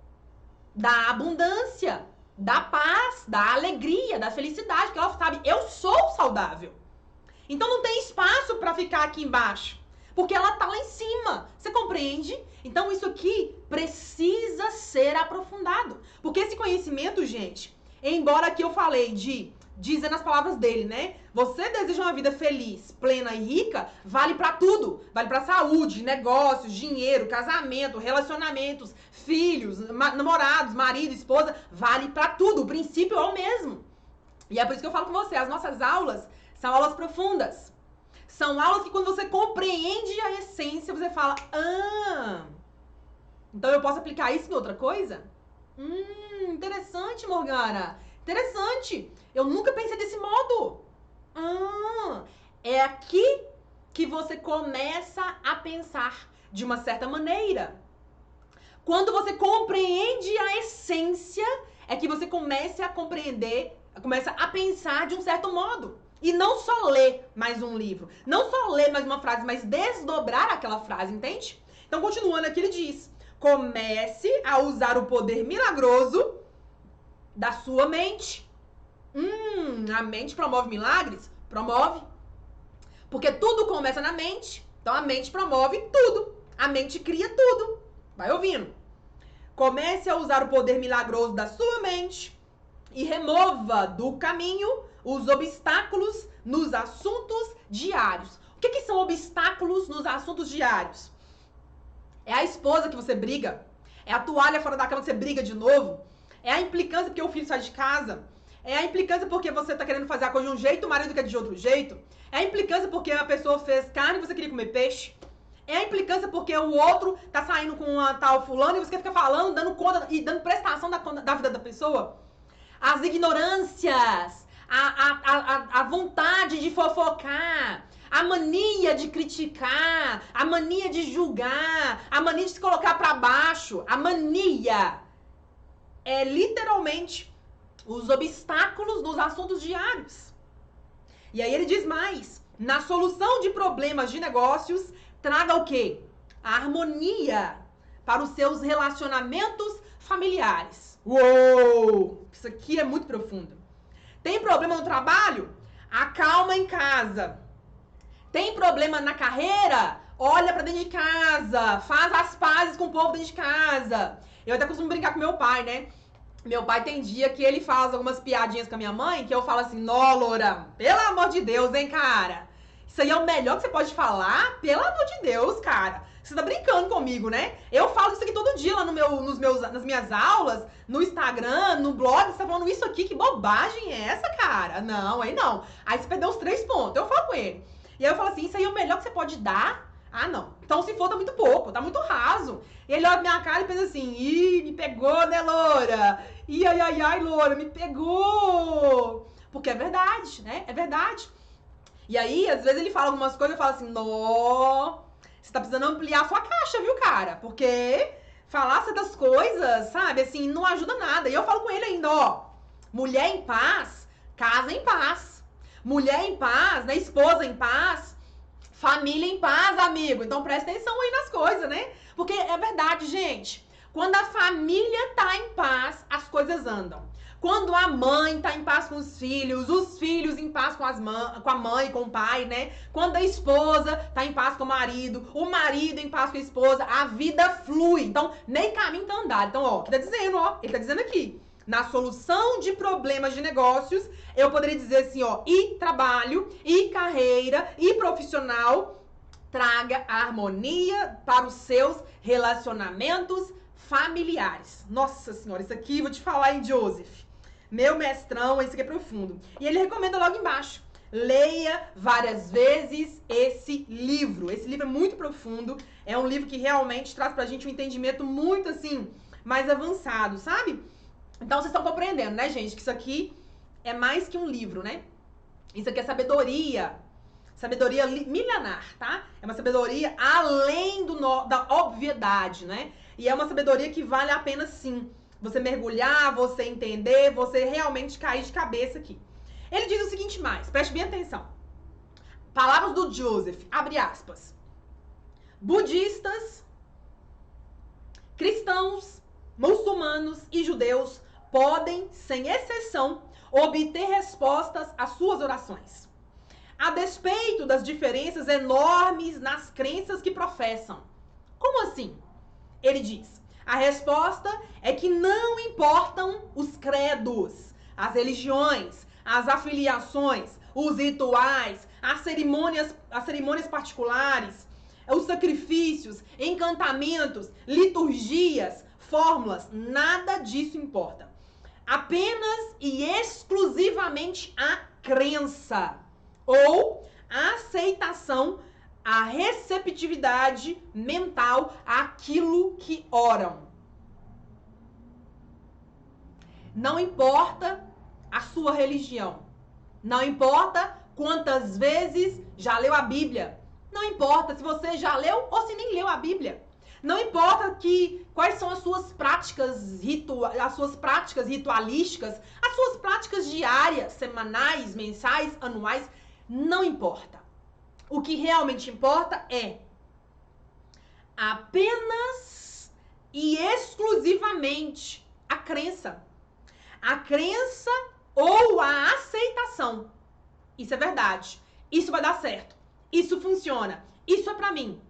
da abundância, da paz, da alegria, da felicidade, porque ela sabe, eu sou saudável. Então não tem espaço para ficar aqui embaixo, porque ela tá lá em cima. Você compreende? Então isso aqui precisa ser aprofundado, porque esse conhecimento, gente, embora aqui eu falei de dizer nas palavras dele, né? Você deseja uma vida feliz, plena e rica, vale pra tudo. Vale pra saúde, negócios, dinheiro, casamento, relacionamentos, filhos, namorados, marido, esposa, vale pra tudo. O princípio é o mesmo. E é por isso que eu falo com você, as nossas aulas são aulas profundas. São aulas que quando você compreende a essência, você fala, então eu posso aplicar isso em outra coisa? Interessante, Morgana. Interessante. Eu nunca pensei desse modo. É aqui que você começa a pensar de uma certa maneira. Quando você compreende a essência, é que você começa a compreender, começa a pensar de um certo modo. E não só ler mais um livro, não só ler mais uma frase, mas desdobrar aquela frase, entende? Então, continuando aqui, ele diz: comece a usar o poder milagroso da sua mente. A mente promove milagres? Promove. Porque tudo começa na mente. Então, a mente promove tudo. A mente cria tudo. Vai ouvindo. Comece a usar o poder milagroso da sua mente e remova do caminho os obstáculos nos assuntos diários. O que são obstáculos nos assuntos diários? É a esposa que você briga. É a toalha fora da cama que você briga de novo. É a implicância porque o filho sai de casa. É a implicância porque você tá querendo fazer a coisa de um jeito, o marido quer de outro jeito. É a implicância porque a pessoa fez carne e você queria comer peixe. É a implicância porque o outro tá saindo com uma tal fulana e você fica falando, dando conta e dando prestação da vida da pessoa. As ignorâncias, a vontade de fofocar, a mania de criticar, a mania de julgar, a mania de se colocar pra baixo. A mania é literalmente os obstáculos nos assuntos diários. E aí ele diz mais: na solução de problemas de negócios, traga o quê? A harmonia para os seus relacionamentos familiares. Uou! Isso aqui é muito profundo. Tem problema no trabalho? Acalma em casa. Tem problema na carreira? Olha pra dentro de casa. Faz as pazes com o povo dentro de casa. Eu até costumo brincar com meu pai, né? Meu pai tem dia que ele faz algumas piadinhas com a minha mãe que eu falo assim: nó, Loura, pelo amor de Deus, hein, cara? Isso aí é o melhor que você pode falar? Pelo amor de Deus, cara. Você tá brincando comigo, né? Eu falo isso aqui todo dia lá nas minhas aulas, no Instagram, no blog. Você tá falando isso aqui? Que bobagem é essa, cara? Não, aí não. Aí você perdeu os 3 pontos. Eu falo com ele. E aí eu falo assim: isso aí é o melhor que você pode dar? Ah, não. Então, se for, tá muito pouco, tá muito raso. E ele olha pra minha cara e pensa assim: ih, me pegou, né, Loura? Ih, ai, Loura, me pegou. Porque é verdade, né? É verdade. E aí, às vezes ele fala algumas coisas e eu falo assim: nó, você tá precisando ampliar a sua caixa, viu, cara? Porque falar certas coisas, sabe, assim, não ajuda nada. E eu falo com ele ainda: ó, mulher em paz, casa em paz. Mulher em paz, né, esposa em paz, família em paz, amigo. Então presta atenção aí nas coisas, né? Porque é verdade, gente. Quando a família tá em paz, as coisas andam. Quando a mãe tá em paz com os filhos em paz com a mãe, com o pai, né? Quando a esposa tá em paz com o marido em paz com a esposa, a vida flui. Então, nem caminho tá andado. Então, ó, o que tá dizendo, ó? Ele tá dizendo aqui: na solução de problemas de negócios, eu poderia dizer assim, ó, e trabalho, e carreira, e profissional, traga harmonia para os seus relacionamentos familiares. Nossa senhora, isso aqui, vou te falar, hein, Joseph? Meu mestrão, isso aqui é profundo. E ele recomenda logo embaixo: leia várias vezes esse livro. Esse livro é muito profundo. É um livro que realmente traz pra gente um entendimento muito, assim, mais avançado, sabe? Então, vocês estão compreendendo, né, gente? Que isso aqui é mais que um livro, né? Isso aqui é sabedoria. Sabedoria milenar, tá? É uma sabedoria além da obviedade, né? E é uma sabedoria que vale a pena, sim, você mergulhar, você entender, você realmente cair de cabeça aqui. Ele diz o seguinte mais, preste bem atenção. Palavras do Joseph, abre aspas. Budistas, cristãos, muçulmanos e judeus podem, sem exceção, obter respostas às suas orações, a despeito das diferenças enormes nas crenças que professam. Como assim? Ele diz: a resposta é que não importam os credos, as religiões, as afiliações, os rituais, as cerimônias particulares, os sacrifícios, encantamentos, liturgias, fórmulas, nada disso importa. Apenas e exclusivamente a crença ou a aceitação, a receptividade mental àquilo que oram. Não importa a sua religião. Não importa quantas vezes já leu a Bíblia. não importa se você já leu ou se nem leu a Bíblia. Não importa quais são as suas práticas ritualísticas, as suas práticas diárias, semanais, mensais, anuais, não importa. O que realmente importa é apenas e exclusivamente a crença. A crença ou a aceitação. Isso é verdade. Isso vai dar certo. Isso funciona. Isso é pra mim.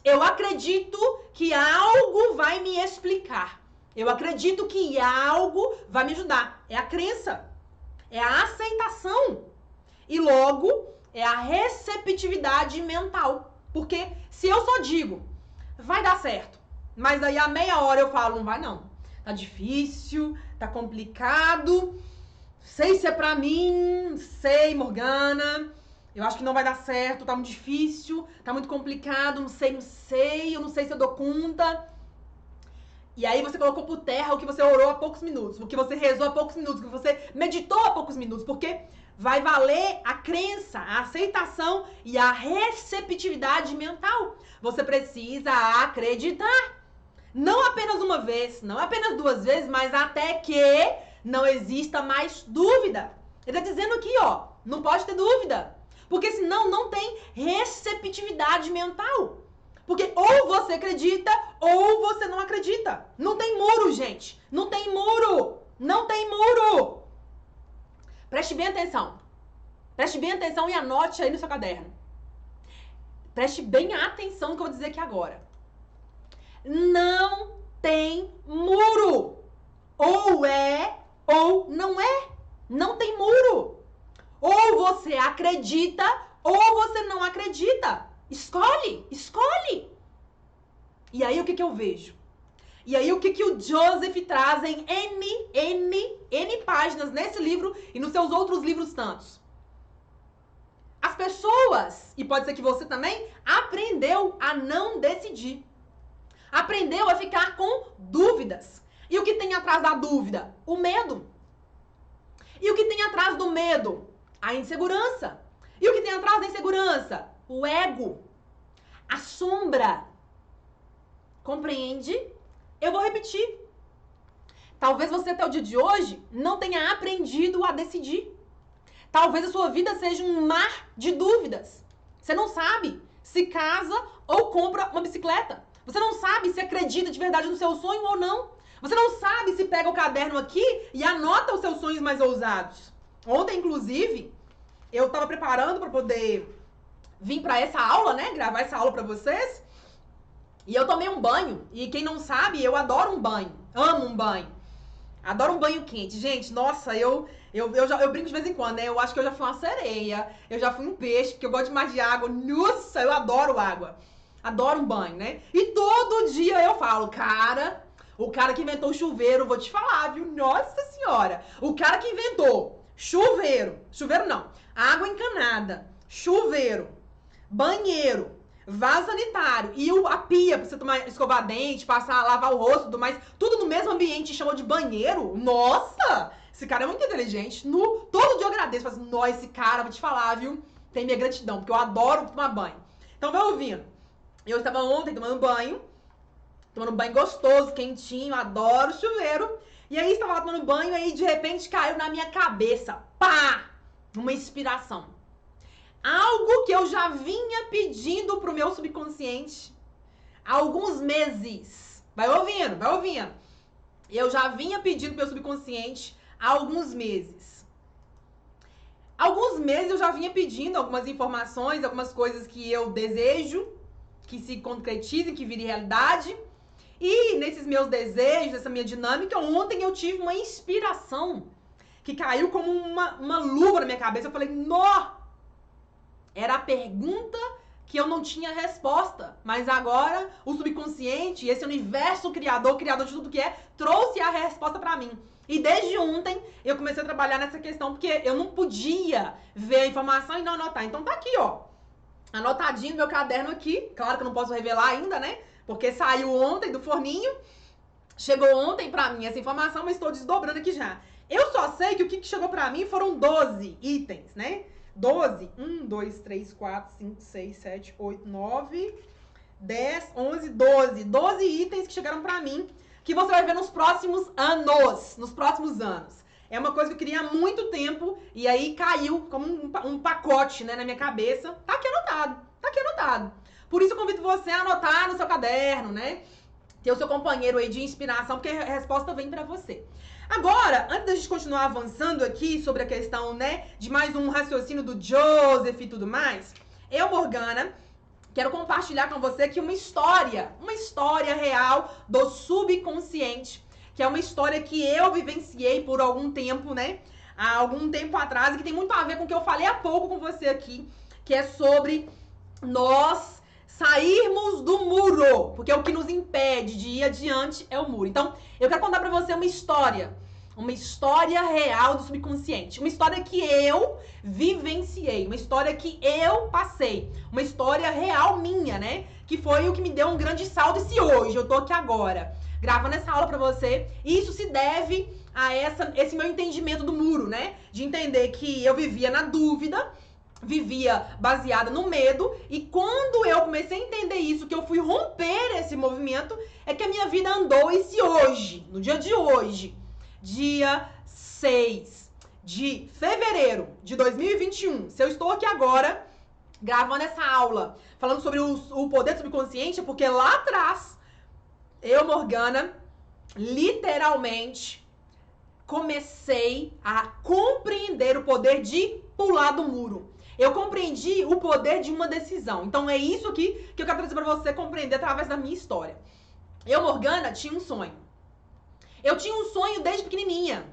Eu acredito que algo vai me explicar. Eu acredito que algo vai me ajudar. É a crença. É a aceitação. E logo, é a receptividade mental. Porque se eu só digo, vai dar certo, mas daí a meia hora eu falo, não vai não. Tá difícil, tá complicado, sei se é pra mim, sei, Morgana, eu acho que não vai dar certo, tá muito difícil, tá muito complicado, não sei, eu não sei se eu dou conta. E aí você colocou por terra o que você orou há poucos minutos, o que você rezou há poucos minutos, o que você meditou há poucos minutos, porque vai valer a crença, a aceitação e a receptividade mental. Você precisa acreditar. Não apenas uma vez, não apenas duas vezes, mas até que não exista mais dúvida. Ele está dizendo aqui, ó, não pode ter dúvida. Porque senão não tem receptividade mental. Porque ou você acredita ou você não acredita. Não tem muro, gente. Não tem muro. Não tem muro. Preste bem atenção. Preste bem atenção e anote aí no seu caderno. Preste bem atenção no que eu vou dizer aqui agora. Não tem muro. Ou é ou não é. Não tem muro. Ou você acredita ou você não acredita. Escolhe, escolhe. E aí o que eu vejo? E aí o que o Joseph traz em N páginas nesse livro e nos seus outros livros tantos? As pessoas, e pode ser que você também, aprendeu a não decidir. Aprendeu a ficar com dúvidas. E o que tem atrás da dúvida? O medo. E o que tem atrás do medo? A insegurança. E o que tem atrás da insegurança? O ego. A sombra. Compreende? Eu vou repetir. Talvez você até o dia de hoje não tenha aprendido a decidir. Talvez a sua vida seja um mar de dúvidas. Você não sabe se casa ou compra uma bicicleta. Você não sabe se acredita de verdade no seu sonho ou não. Você não sabe se pega o caderno aqui e anota os seus sonhos mais ousados. Ontem, inclusive, eu estava preparando para poder vir para essa aula, né? Gravar essa aula para vocês. E eu tomei um banho. E quem não sabe, eu adoro um banho. Amo um banho. Adoro um banho quente. Gente, nossa, eu brinco de vez em quando, né? Eu acho que eu já fui uma sereia. Eu já fui um peixe, porque eu gosto demais de água. Nossa, eu adoro água. Adoro um banho, né? E todo dia eu falo, cara, o cara que inventou o chuveiro, vou te falar, viu? Nossa senhora. O cara que inventou chuveiro não, água encanada, chuveiro, banheiro, vaso sanitário e a pia pra você tomar, escovar dente, passar, lavar o rosto e tudo mais, tudo no mesmo ambiente, chamou de banheiro. Nossa! Esse cara é muito inteligente. Todo dia eu agradeço, falo assim, nossa, esse cara, vou te falar, viu? Tem minha gratidão, porque eu adoro tomar banho. Então vai ouvindo. Eu estava ontem tomando banho gostoso, quentinho, adoro chuveiro. E aí estava lá tomando banho e aí de repente caiu na minha cabeça, pá! Uma inspiração. Algo que eu já vinha pedindo pro meu subconsciente há alguns meses. Vai ouvindo, vai ouvindo. Eu já vinha pedindo pro meu subconsciente há alguns meses. Alguns meses eu já vinha pedindo algumas informações, algumas coisas que eu desejo, que se concretizem, que virem realidade. E nesses meus desejos, nessa minha dinâmica, ontem eu tive uma inspiração que caiu como uma luva na minha cabeça. Eu falei, nó! Era a pergunta que eu não tinha resposta. Mas agora o subconsciente, esse universo criador de tudo que é, trouxe a resposta pra mim. E desde ontem eu comecei a trabalhar nessa questão, porque eu não podia ver a informação e não anotar. Então tá aqui, ó. Anotadinho no meu caderno aqui. Claro que eu não posso revelar ainda, né? Porque saiu ontem do forninho. Chegou ontem pra mim essa informação, mas estou desdobrando aqui já. Eu só sei que o que chegou pra mim foram 12 itens, né? 12. 1, 2, 3, 4, 5, 6, 7, 8, 9, 10, 11, 12. 12 itens que chegaram pra mim, que você vai ver nos próximos anos. Nos próximos anos. É uma coisa que eu queria há muito tempo, e aí caiu como um pacote, né, na minha cabeça. Tá aqui anotado, tá aqui anotado. Por isso eu convido você a anotar no seu caderno, né? Ter o seu companheiro aí de inspiração, porque a resposta vem pra você. Agora, antes da gente continuar avançando aqui sobre a questão, né, de mais um raciocínio do Joseph e tudo mais, eu, Morgana, quero compartilhar com você aqui uma história real do subconsciente, que é uma história que eu vivenciei por algum tempo, né, há algum tempo atrás, e que tem muito a ver com o que eu falei há pouco com você aqui, que é sobre nós sairmos do muro, porque o que nos impede de ir adiante é o muro. Então, eu quero contar pra você uma história real do subconsciente, uma história que eu vivenciei, uma história que eu passei, uma história real minha, né? Que foi o que me deu um grande salto, e se hoje eu tô aqui agora, gravando essa aula pra você, isso se deve a esse meu entendimento do muro, né? De entender que eu vivia na dúvida, vivia baseada no medo, e quando eu comecei a entender isso, que eu fui romper esse movimento, é que a minha vida andou. E se hoje, no dia de hoje, dia 6 de fevereiro de 2021, se eu estou aqui agora gravando essa aula, falando sobre o poder do subconsciente, é porque lá atrás, eu, Morgana, literalmente comecei a compreender o poder de pular do muro. Eu compreendi o poder de uma decisão. Então é isso aqui que eu quero trazer pra você compreender através da minha história. Eu, Morgana, tinha um sonho. Eu tinha um sonho desde pequenininha.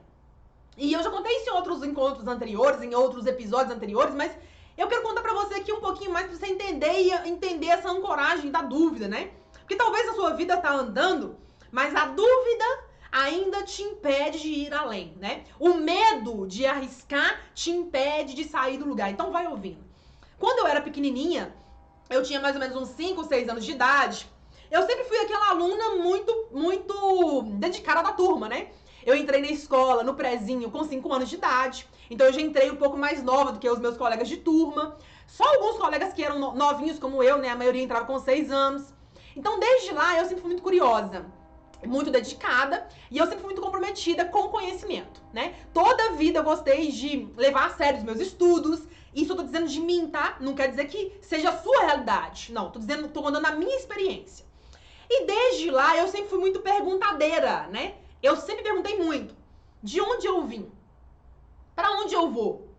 E eu já contei isso em outros encontros anteriores, em outros episódios anteriores, mas eu quero contar pra você aqui um pouquinho mais pra você entender e entender essa ancoragem da dúvida, né? Porque talvez a sua vida tá andando, mas a dúvida ainda te impede de ir além, né? O medo de arriscar te impede de sair do lugar. Então vai ouvindo. Quando eu era pequenininha, eu tinha mais ou menos uns 5, 6 anos de idade, eu sempre fui aquela aluna muito dedicada da turma, né? Eu entrei na escola, no prezinho, com 5 anos de idade. Então eu já entrei um pouco mais nova do que os meus colegas de turma. Só alguns colegas que eram novinhos como eu, né? A maioria entrava com 6 anos. Então desde lá eu sempre fui muito curiosa, muito dedicada, e eu sempre fui muito comprometida com o conhecimento, né? Toda a vida eu gostei de levar a sério os meus estudos. Isso eu tô dizendo de mim, tá? Não quer dizer que seja a sua realidade. Não, tô contando a minha experiência. E desde lá eu sempre fui muito perguntadeira, né? Eu sempre perguntei muito. De onde eu vim? Pra onde eu vou?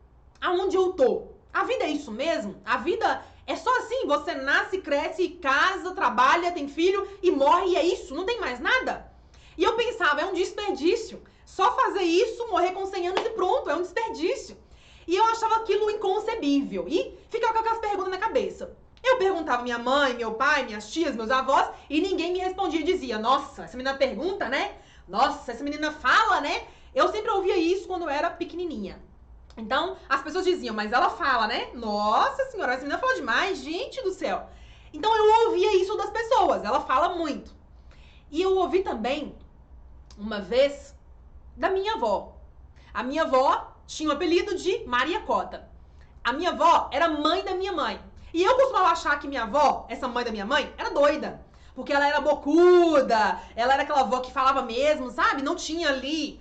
Aonde eu tô? A vida é isso mesmo? A vida é só assim? Você nasce, cresce, casa, trabalha, tem filho e morre, e é isso? Não tem mais nada? E eu pensava, é um desperdício. Só fazer isso, morrer com 100 anos e pronto, é um desperdício. E eu achava aquilo inconcebível. E ficava com aquelas perguntas na cabeça. Eu perguntava minha mãe, meu pai, minhas tias, meus avós, e ninguém me respondia e dizia, nossa, essa menina pergunta, né? Nossa, essa menina fala, né? Eu sempre ouvia isso quando eu era pequenininha. Então, as pessoas diziam, mas ela fala, né? Nossa senhora, essa menina fala demais, gente do céu. Então, eu ouvia isso das pessoas, ela fala muito. E eu ouvi também, uma vez, da minha avó. A minha avó tinha o apelido de Maria Cota. A minha avó era mãe da minha mãe. E eu costumava achar que minha avó, essa mãe da minha mãe, era doida. Porque ela era bocuda, ela era aquela avó que falava mesmo, sabe? Não tinha ali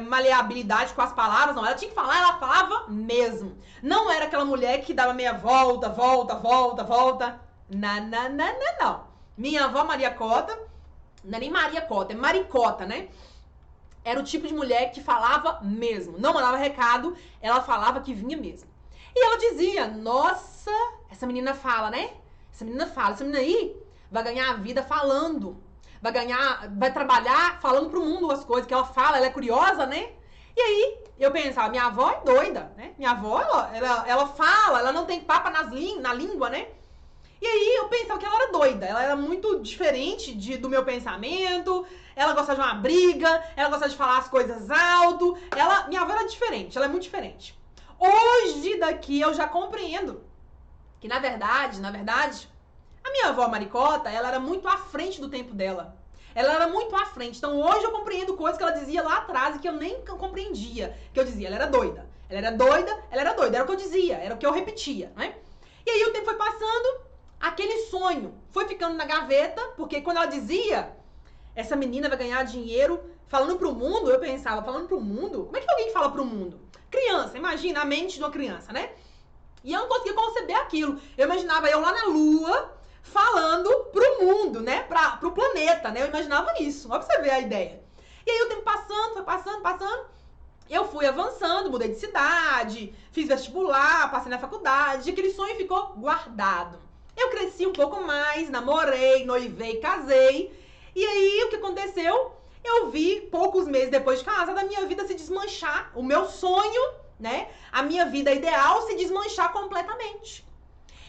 maleabilidade com as palavras, não. Ela tinha que falar, ela falava mesmo. Não era aquela mulher que dava meia volta, volta, volta, volta. Não. Minha avó Maria Cota, não é nem Maria Cota, é Maricota, né? Era o tipo de mulher que falava mesmo. Não mandava recado, ela falava que vinha mesmo. E ela dizia, nossa, essa menina fala, né? Essa menina aí vai ganhar a vida falando. Vai trabalhar falando pro mundo as coisas que ela fala, ela é curiosa, né? E aí, eu pensava, minha avó é doida, né? Minha avó, ela fala, ela não tem papo na língua, né? E aí, eu pensava que ela era doida, ela era muito diferente do meu pensamento, ela gostava de uma briga, ela gostava de falar as coisas alto, minha avó era diferente, ela é muito diferente. Hoje daqui eu já compreendo que, na verdade, a minha avó Maricota, ela era muito à frente do tempo dela. Ela era muito à frente. Então hoje eu compreendo coisas que ela dizia lá atrás e que eu nem compreendia. Que eu dizia, ela era doida. ela era doida, era o que eu dizia, era o que eu repetia, né? E aí o tempo foi passando, aquele sonho foi ficando na gaveta, porque quando ela dizia, essa menina vai ganhar dinheiro falando pro mundo, eu pensava, falando pro mundo? Como é que alguém fala pro mundo? Criança, imagina a mente de uma criança, né? E eu não conseguia conceber aquilo. Eu imaginava eu lá na Lua, falando pro mundo, né? Pro planeta, né? Eu imaginava isso. Olha pra você ver a ideia. E aí o tempo passando, foi passando. Eu fui avançando, mudei de cidade, fiz vestibular, passei na faculdade. Aquele sonho ficou guardado. Eu cresci um pouco mais, namorei, noivei, casei. E aí o que aconteceu? Eu vi, poucos meses depois de casada, a minha vida se desmanchar. O meu sonho, né? A minha vida ideal se desmanchar completamente.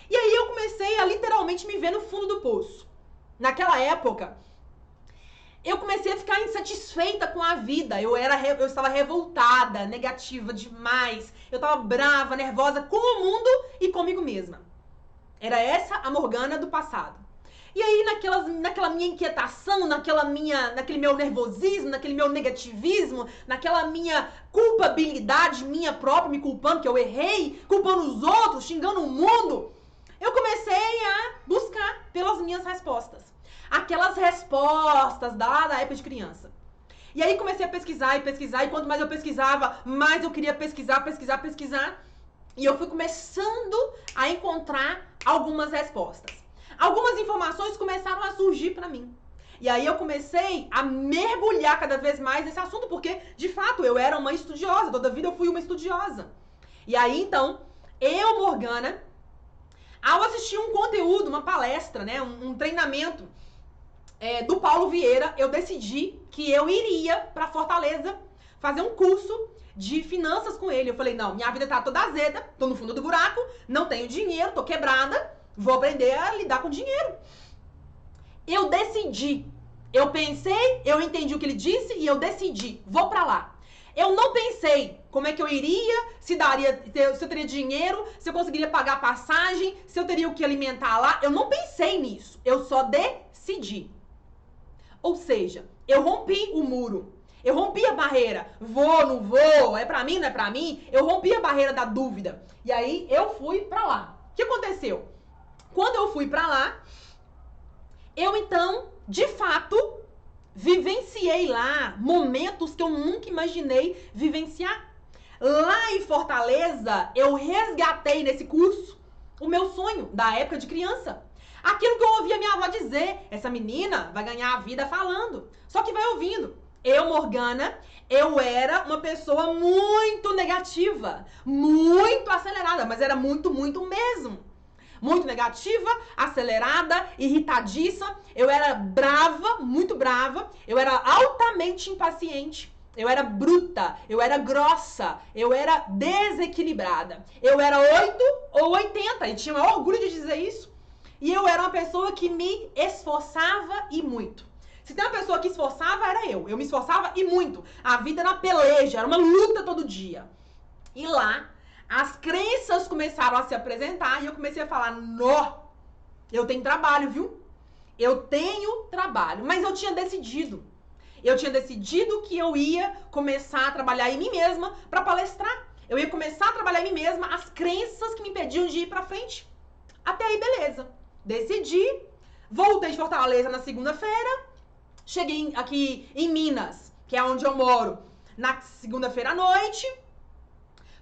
E aí eu comecei a literalmente me ver no fundo do poço. Naquela época, eu comecei a ficar insatisfeita com a vida. Eu estava revoltada, negativa demais. Eu estava brava, nervosa com o mundo e comigo mesma. Era essa a Morgana do passado. E aí, naquela minha inquietação, naquele meu nervosismo, naquele meu negativismo, naquela minha culpabilidade minha própria, me culpando que eu errei, culpando os outros, xingando o mundo, eu comecei a buscar pelas minhas respostas. Aquelas respostas da época de criança. E aí comecei a pesquisar, e quanto mais eu pesquisava, mais eu queria pesquisar. E eu fui começando a encontrar algumas respostas. Algumas informações começaram a surgir pra mim. E aí eu comecei a mergulhar cada vez mais nesse assunto, porque, de fato, eu era uma estudiosa. Toda a vida eu fui uma estudiosa. E aí, então, eu, Morgana, ao assistir um conteúdo, uma palestra, né, um treinamento do Paulo Vieira, eu decidi que eu iria pra Fortaleza fazer um curso de finanças com ele. Eu falei, não, minha vida tá toda azeda, tô no fundo do buraco, não tenho dinheiro, tô quebrada, vou aprender a lidar com dinheiro. Eu decidi, eu pensei, eu entendi o que ele disse e eu decidi, vou pra lá. Eu não pensei como é que eu iria, se eu teria dinheiro, se eu conseguiria pagar a passagem, se eu teria o que alimentar lá. Eu não pensei nisso, eu só decidi. Ou seja, eu rompi o muro. Eu rompi a barreira. Vou, não vou, é pra mim, não é pra mim? Eu rompi a barreira da dúvida. E aí eu fui pra lá. O que aconteceu? Quando eu fui pra lá, eu então, de fato, vivenciei lá momentos que eu nunca imaginei vivenciar. Lá em Fortaleza, eu resgatei nesse curso o meu sonho da época de criança. Aquilo que eu ouvia minha avó dizer, essa menina vai ganhar a vida falando. Só que vai ouvindo. Eu, Morgana, eu era uma pessoa muito negativa, muito acelerada, mas era muito mesmo. Muito negativa, acelerada, irritadiça. Eu era brava, muito brava. Eu era altamente impaciente. Eu era bruta, eu era grossa, eu era desequilibrada. Eu era 8 ou 80 e tinha o maior orgulho de dizer isso. E eu era uma pessoa que me esforçava e muito. Se tem uma pessoa que esforçava, era eu. Eu me esforçava e muito. A vida era uma peleja, era uma luta todo dia. E lá, as crenças começaram a se apresentar e eu comecei a falar, nó, eu tenho trabalho, viu? Eu tenho trabalho. Mas eu tinha decidido. Eu tinha decidido que eu ia começar a trabalhar em mim mesma para palestrar. Eu ia começar a trabalhar em mim mesma as crenças que me impediam de ir pra frente. Até aí, beleza. Decidi. Voltei de Fortaleza na segunda-feira. Cheguei aqui em Minas, que é onde eu moro, na segunda-feira à noite.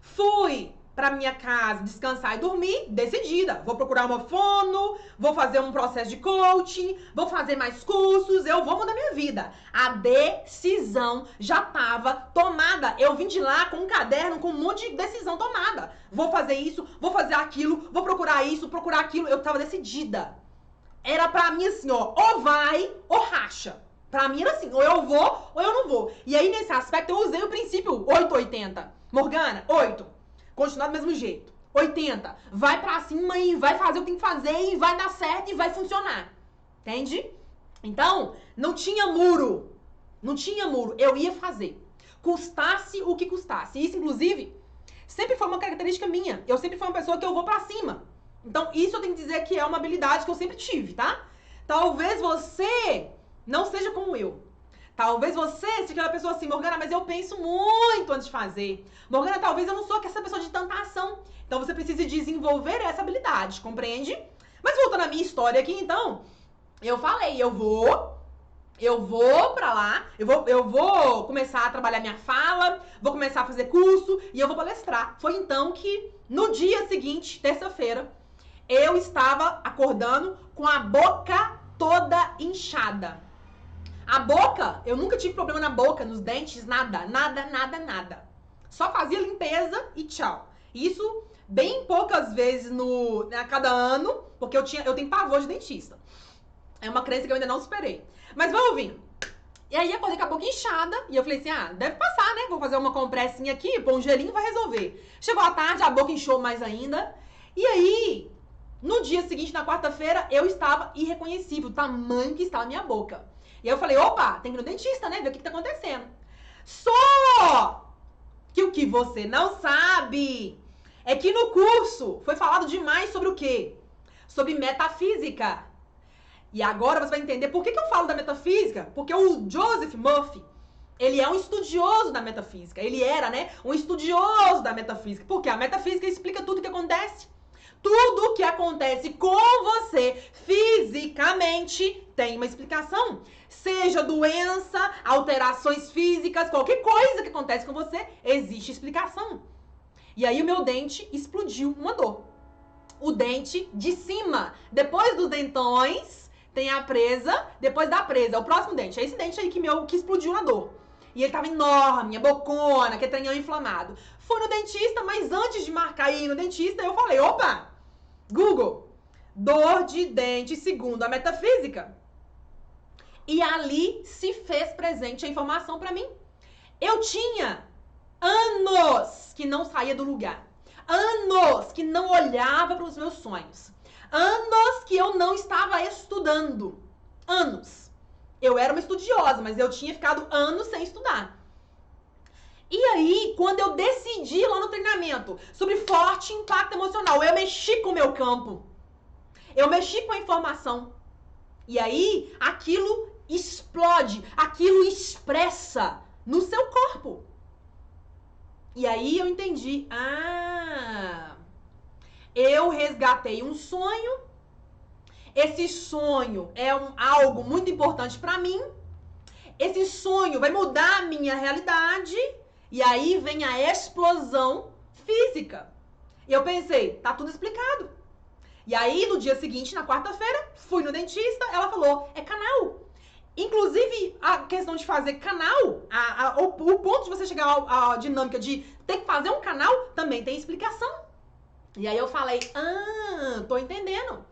Fui pra minha casa descansar e dormir, decidida. Vou procurar uma fono, vou fazer um processo de coaching, vou fazer mais cursos, eu vou mudar minha vida. A decisão já estava tomada. Eu vim de lá com um caderno com um monte de decisão tomada. Vou fazer isso, vou fazer aquilo, vou procurar isso, procurar aquilo. Eu estava decidida. Era pra mim assim, ó, ou vai ou racha. Pra mim era assim, ou eu vou ou eu não vou. E aí, nesse aspecto, eu usei o princípio 8-80. Morgana, 8. Continuar do mesmo jeito. 80. Vai pra cima e vai fazer o que tem que fazer e vai dar certo e vai funcionar. Entende? Então, não tinha muro. Não tinha muro. Eu ia fazer. Custasse o que custasse. Isso, inclusive, sempre foi uma característica minha. Eu sempre fui uma pessoa que eu vou pra cima. Então, isso eu tenho que dizer que é uma habilidade que eu sempre tive, tá? Talvez você não seja como eu. Talvez você seja aquela pessoa assim, Morgana, mas eu penso muito antes de fazer. Morgana, talvez eu não sou essa pessoa de tanta ação. Então você precisa desenvolver essa habilidade, compreende? Mas voltando à minha história aqui, então, eu falei, eu vou pra lá, eu vou começar a trabalhar minha fala, vou começar a fazer curso e eu vou palestrar. Foi então que, no dia seguinte, terça-feira, eu estava acordando com a boca toda inchada. A boca, eu nunca tive problema na boca, nos dentes, nada. Só fazia limpeza e tchau. Isso bem poucas vezes a cada ano, porque eu tenho pavor de dentista. É uma crença que eu ainda não superei. Mas vamos ouvindo. E aí acordei com a boca inchada e eu falei assim, deve passar, né? Vou fazer uma compressinha aqui, pôr um gelinho, vai resolver. Chegou a tarde, a boca inchou mais ainda. E aí, no dia seguinte, na quarta-feira, eu estava irreconhecível, o tamanho que estava a minha boca. E aí eu falei, opa, tem que ir no dentista, né? Ver o que tá acontecendo. Só que o que você não sabe é que no curso foi falado demais sobre o quê? Sobre metafísica. E agora você vai entender por que eu falo da metafísica. Porque o Joseph Murphy, ele é um estudioso da metafísica. Ele era, né, um estudioso da metafísica. Porque a metafísica explica tudo o que acontece. Tudo o que acontece com você fisicamente tem uma explicação. Seja doença, alterações físicas, qualquer coisa que acontece com você, existe explicação. E aí o meu dente explodiu, uma dor. O dente de cima, depois dos dentões, tem a presa, depois da presa, é o próximo dente. É esse dente aí que explodiu na dor. E ele tava enorme, a bocona, aquele trem inflamado. Fui no dentista, mas antes de marcar ir no dentista, eu falei, opa, Google, dor de dente segundo a metafísica. E ali se fez presente a informação pra mim. Eu tinha anos que não saía do lugar. Anos que não olhava para os meus sonhos. Anos que eu não estava estudando. Anos. Eu era uma estudiosa, mas eu tinha ficado anos sem estudar. E aí, quando eu decidi lá no treinamento sobre forte impacto emocional, eu mexi com o meu campo. Eu mexi com a informação. E aí, aquilo explode, aquilo expressa no seu corpo. E aí eu entendi, eu resgatei um sonho, esse sonho é algo muito importante pra mim, esse sonho vai mudar a minha realidade, e aí vem a explosão física. E eu pensei, tá tudo explicado. E aí, no dia seguinte, na quarta-feira, fui no dentista, ela falou, é canal. Inclusive, a questão de fazer canal, o ponto de você chegar à dinâmica de ter que fazer um canal, também tem explicação. E aí eu falei, tô entendendo.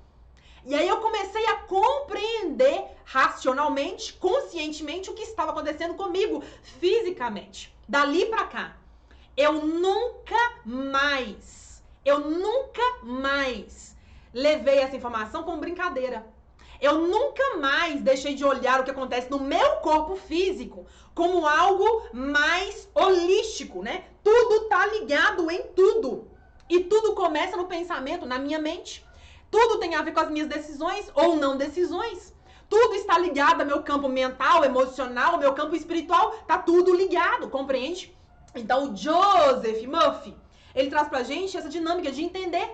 E aí eu comecei a compreender racionalmente, conscientemente, o que estava acontecendo comigo, fisicamente. Dali pra cá, eu nunca mais levei essa informação como brincadeira. Eu nunca mais deixei de olhar o que acontece no meu corpo físico como algo mais holístico, né? Tudo tá ligado em tudo. E tudo começa no pensamento, na minha mente. Tudo tem a ver com as minhas decisões ou não decisões. Tudo está ligado ao meu campo mental, emocional, ao meu campo espiritual. Tá tudo ligado, compreende? Então, o Joseph Murphy, ele traz pra gente essa dinâmica de entender,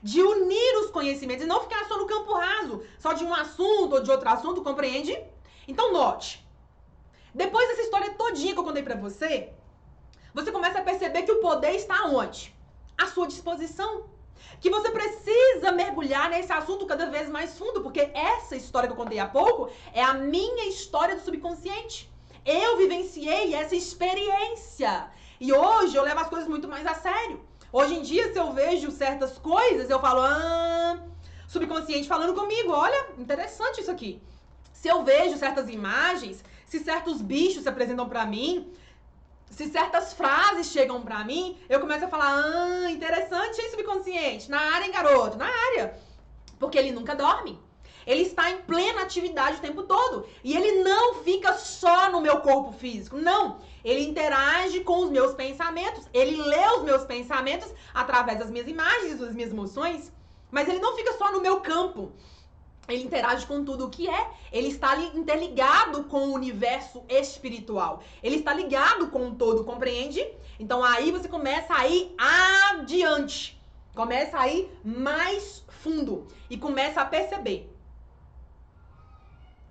de unir os conhecimentos e não ficar só no campo raso, só de um assunto ou de outro assunto, compreende? Então note, depois dessa história todinha que eu contei pra você, você começa a perceber que o poder está onde? À sua disposição. Que você precisa mergulhar nesse assunto cada vez mais fundo, porque essa história que eu contei há pouco é a minha história do subconsciente. Eu vivenciei essa experiência e hoje eu levo as coisas muito mais a sério. Hoje em dia, se eu vejo certas coisas, eu falo, subconsciente falando comigo, olha, interessante isso aqui. Se eu vejo certas imagens, se certos bichos se apresentam pra mim, se certas frases chegam pra mim, eu começo a falar, interessante, hein, subconsciente? Na área, hein, garoto? Na área. Porque ele nunca dorme. Ele está em plena atividade o tempo todo. E ele não fica só no meu corpo físico. Não. Ele interage com os meus pensamentos. Ele lê os meus pensamentos através das minhas imagens, das minhas emoções. Mas ele não fica só no meu campo. ele interage com tudo o que é. Ele está interligado com o universo espiritual. Ele está ligado com o todo, compreende? Então aí você começa a ir adiante. Começa a ir mais fundo. E começa a perceber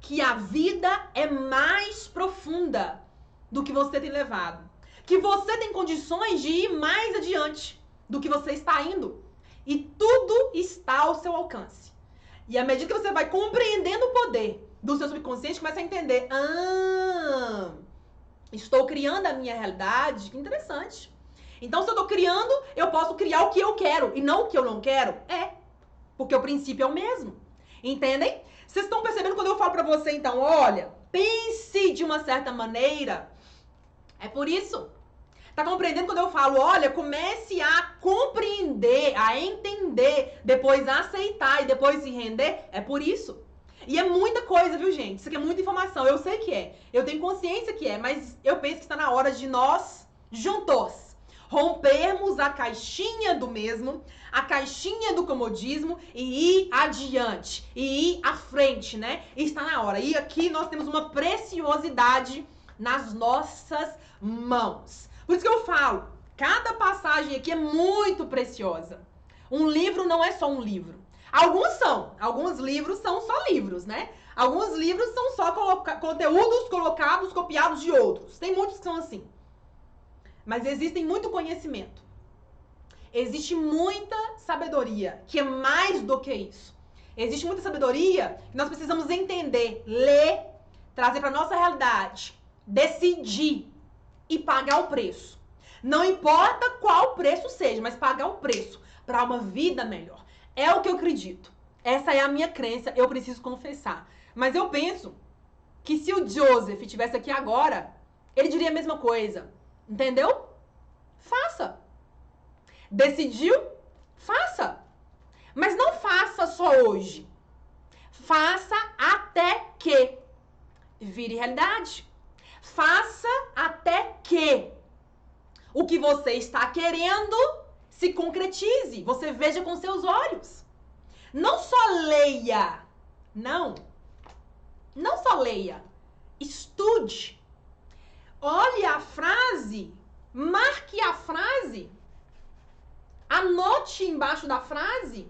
que a vida é mais profunda do que você tem levado. Que você tem condições de ir mais adiante do que você está indo. E tudo está ao seu alcance. E à medida que você vai compreendendo o poder do seu subconsciente, começa a entender. Estou criando a minha realidade. Que interessante. Então, se eu estou criando, eu posso criar o que eu quero e não o que eu não quero? Porque o princípio é o mesmo. Entendem? Vocês estão percebendo quando eu falo pra você, então, olha, pense de uma certa maneira. É por isso. Tá compreendendo quando eu falo, olha, comece a compreender, a entender, depois a aceitar e depois se render? É por isso. E é muita coisa, viu, gente? Isso aqui é muita informação. Eu sei que é. Eu tenho consciência que é, mas eu penso que está na hora de nós, juntos, rompermos a caixinha do mesmo, a caixinha do comodismo e ir adiante, e ir à frente, né? E está na hora. E aqui nós temos uma preciosidade nas nossas mãos. Por isso que eu falo, cada passagem aqui é muito preciosa. Um livro não é só um livro. Alguns livros são só livros, né? Alguns livros são só conteúdos colocados, copiados de outros. Tem muitos que são assim. Mas existem muito conhecimento. Existe muita sabedoria, que é mais do que isso. Existe muita sabedoria que nós precisamos entender, ler, trazer para nossa realidade, decidir e pagar o preço. Não importa qual preço seja, mas pagar o preço para uma vida melhor. É o que eu acredito. Essa é a minha crença, eu preciso confessar. Mas eu penso que se o Joseph estivesse aqui agora, ele diria a mesma coisa. Entendeu? Faça. Decidiu? Faça. Mas não faça só hoje. Faça até que vire realidade. Faça até que o que você está querendo se concretize. Você veja com seus olhos. Não só leia. Não. Não só leia. Estude. Olhe a frase. Marque a frase. Anote embaixo da frase.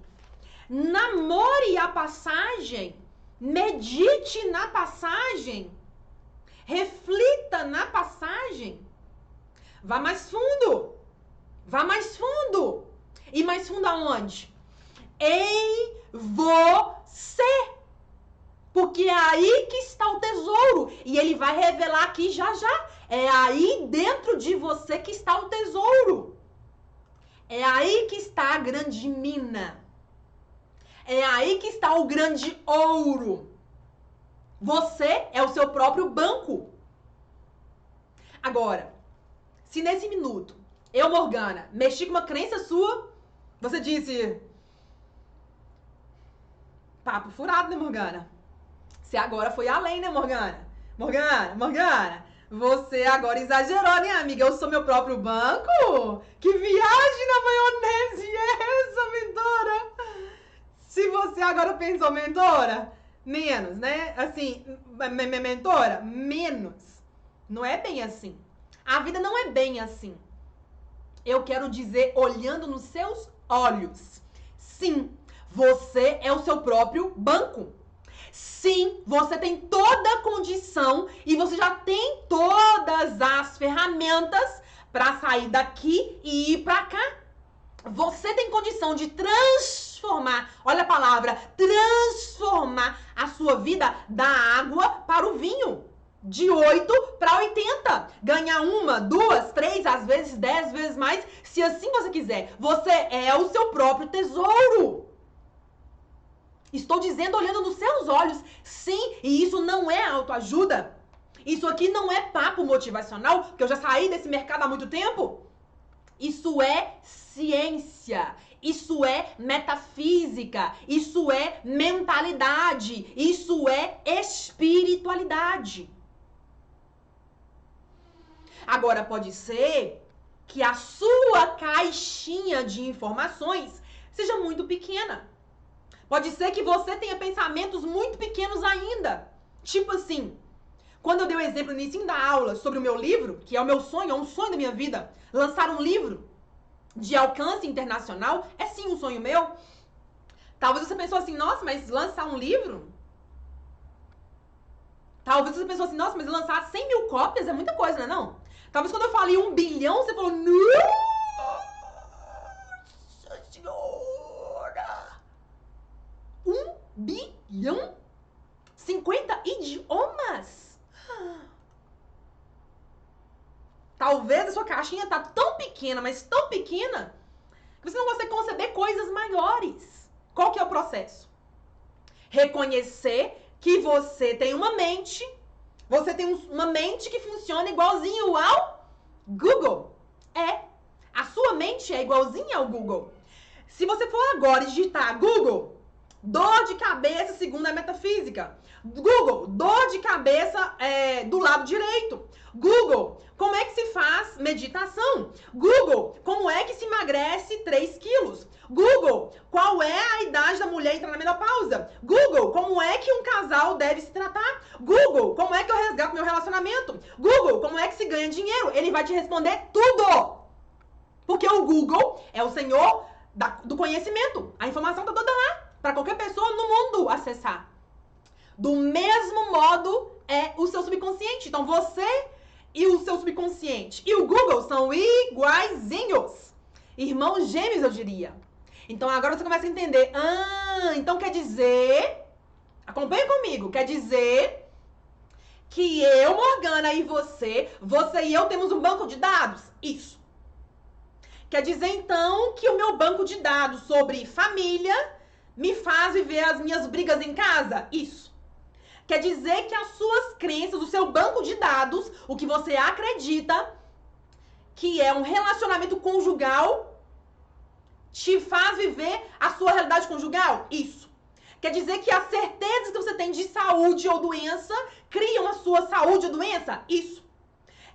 Namore a passagem. Medite na passagem. Reflita na passagem. Vá mais fundo. Vá mais fundo. E mais fundo aonde? Em você. Porque é aí que está o tesouro. E ele vai revelar aqui já já. É aí dentro de você que está o tesouro. É aí que está a grande mina. É aí que está o grande ouro. Você é o seu próprio banco. Agora, se nesse minuto, eu, Morgana, mexi com uma crença sua, você disse... Papo furado, né, Morgana? Você agora foi além, né, Morgana? Morgana, você agora exagerou, né, amiga? Eu sou meu próprio banco? Que viagem na maionese é essa, mentora? Se você agora pensou, mentora, menos, né? Assim, mentora, menos. Não é bem assim. A vida não é bem assim. Eu quero dizer, olhando nos seus olhos. Sim, você é o seu próprio banco. Sim, você tem toda a condição e você já tem todas as ferramentas para sair daqui e ir para cá. Você tem condição de transformar, olha a palavra, transformar a sua vida da água para o vinho. De 8 para 80. Ganhar 1, 2, 3, às vezes 10 vezes mais, se assim você quiser. Você é o seu próprio tesouro. Estou dizendo olhando nos seus olhos. Sim, e isso não é autoajuda. Isso aqui não é papo motivacional, porque eu já saí desse mercado há muito tempo. Isso é ciência. Isso é metafísica. Isso é mentalidade. Isso é espiritualidade. Agora, pode ser que a sua caixinha de informações seja muito pequena. Pode ser que você tenha pensamentos muito pequenos ainda. Tipo assim, quando eu dei o exemplo no início da aula sobre o meu livro, que é o meu sonho, é um sonho da minha vida, lançar um livro de alcance internacional, é sim um sonho meu. Talvez você pensou assim, nossa, mas lançar um livro? Talvez você pensou assim, nossa, mas lançar 100 mil cópias é muita coisa, não é não? Talvez quando eu falei 1 bilhão, você falou, nossa senhora! 1 bilhão? 50 idiomas? Talvez a sua caixinha tá tão pequena, mas tão pequena, que você não consegue conceber coisas maiores. Qual que é o processo? Reconhecer que você tem uma mente, uma mente que funciona igualzinho ao Google. A sua mente é igualzinha ao Google. Se você for agora digitar Google, dor de cabeça segundo a metafísica. Google, dor de cabeça do lado direito. Google, como é que se faz meditação? Google, como é que se emagrece 3 quilos? Google, qual é a idade da mulher entrar na menopausa? Google, como é que um casal deve se tratar? Google, como é que eu resgato meu relacionamento? Google, como é que se ganha dinheiro? Ele vai te responder tudo. Porque o Google é o senhor do conhecimento. A informação tá toda lá, para qualquer pessoa no mundo acessar. Do mesmo modo é o seu subconsciente. Então você e o seu subconsciente e o Google são iguaizinhos. Irmãos gêmeos, eu diria. Então agora você começa a entender. Então quer dizer... Acompanha comigo. Quer dizer que eu, Morgana, e você e eu temos um banco de dados? Isso. Quer dizer, então, que o meu banco de dados sobre família me faz viver as minhas brigas em casa? Isso. Quer dizer que as suas crenças, o seu banco de dados, o que você acredita que é um relacionamento conjugal, te faz viver a sua realidade conjugal? Isso. Quer dizer que as certezas que você tem de saúde ou doença criam a sua saúde ou doença? Isso.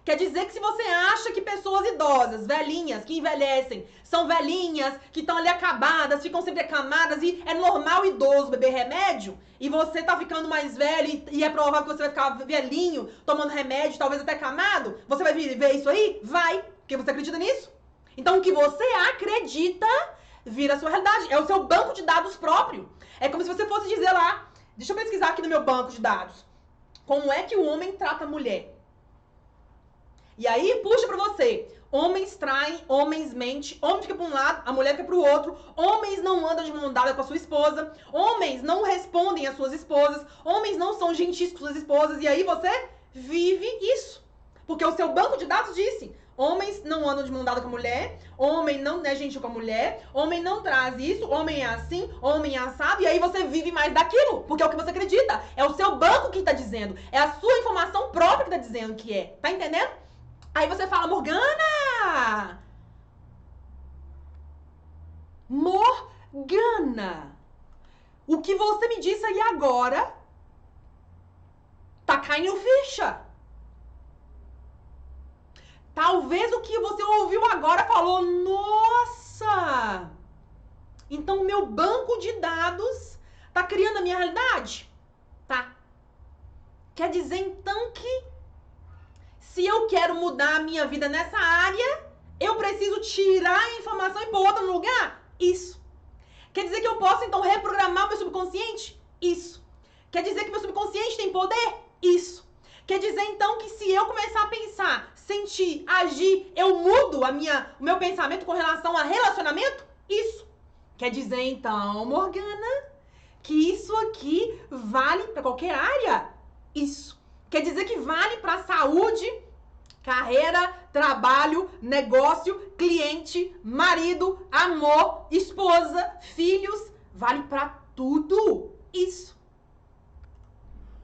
Quer dizer que se você acha que pessoas idosas, velhinhas, que envelhecem, são velhinhas, que estão ali acabadas, ficam sempre acamadas e é normal idoso beber remédio, e você tá ficando mais velho e é provável que você vai ficar velhinho, tomando remédio, talvez até acamado, você vai viver isso aí? Vai, porque você acredita nisso. Então o que você acredita vira a sua realidade, é o seu banco de dados próprio. É como se você fosse dizer lá, deixa eu pesquisar aqui no meu banco de dados, como é que o homem trata a mulher. E aí, puxa pra você. Homens traem, homens mentem, homem fica pra um lado, a mulher fica pro outro, homens não andam de mão dada com a sua esposa, homens não respondem às suas esposas, homens não são gentis com suas esposas, e aí você vive isso. Porque o seu banco de dados disse, homens não andam de mão dada com a mulher, homem não é gentil com a mulher, homem não traz isso, homem é assim, homem é assado, e aí você vive mais daquilo, porque é o que você acredita, é o seu banco que tá dizendo, é a sua informação própria que tá dizendo que é, tá entendendo? Aí você fala, Morgana! Morgana! O que você me disse aí agora tá caindo ficha. Talvez o que você ouviu agora falou, nossa! Então o meu banco de dados tá criando a minha realidade? Tá. Quer dizer então que se eu quero mudar a minha vida nessa área, eu preciso tirar a informação e pôr outra no lugar? Isso. Quer dizer que eu posso, então, reprogramar o meu subconsciente? Isso. Quer dizer que meu subconsciente tem poder? Isso. Quer dizer, então, que se eu começar a pensar, sentir, agir, eu mudo o meu pensamento com relação a relacionamento? Isso. Quer dizer, então, Morgana, que isso aqui vale para qualquer área? Isso. Quer dizer que vale para saúde, carreira, trabalho, negócio, cliente, marido, amor, esposa, filhos. Vale para tudo isso.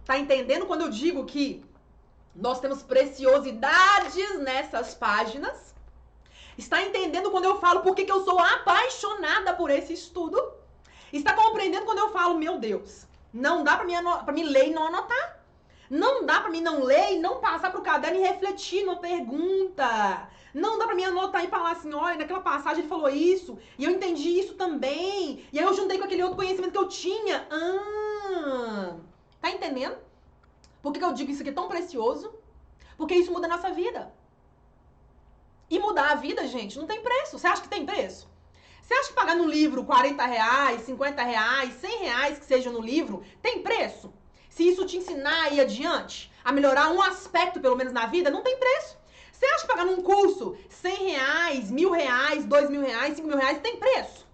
Tá entendendo quando eu digo que nós temos preciosidades nessas páginas? Está entendendo quando eu falo por que eu sou apaixonada por esse estudo? Está compreendendo quando eu falo, meu Deus, não dá pra mim ler e não anotar? Não dá pra mim não ler e não passar pro caderno e refletir numa pergunta. Não dá pra mim anotar e falar assim, olha, naquela passagem ele falou isso, e eu entendi isso também. E aí eu juntei com aquele outro conhecimento que eu tinha. Tá entendendo? Por que eu digo isso aqui é tão precioso? Porque isso muda a nossa vida. E mudar a vida, gente, não tem preço. Você acha que tem preço? Você acha que pagar no livro R$40, R$50, R$100 que seja no livro, tem preço? Se isso te ensinar a ir adiante, a melhorar um aspecto, pelo menos, na vida, não tem preço. Você acha que pagar num curso R$100, R$1.000, R$2.000, R$5.000, tem preço?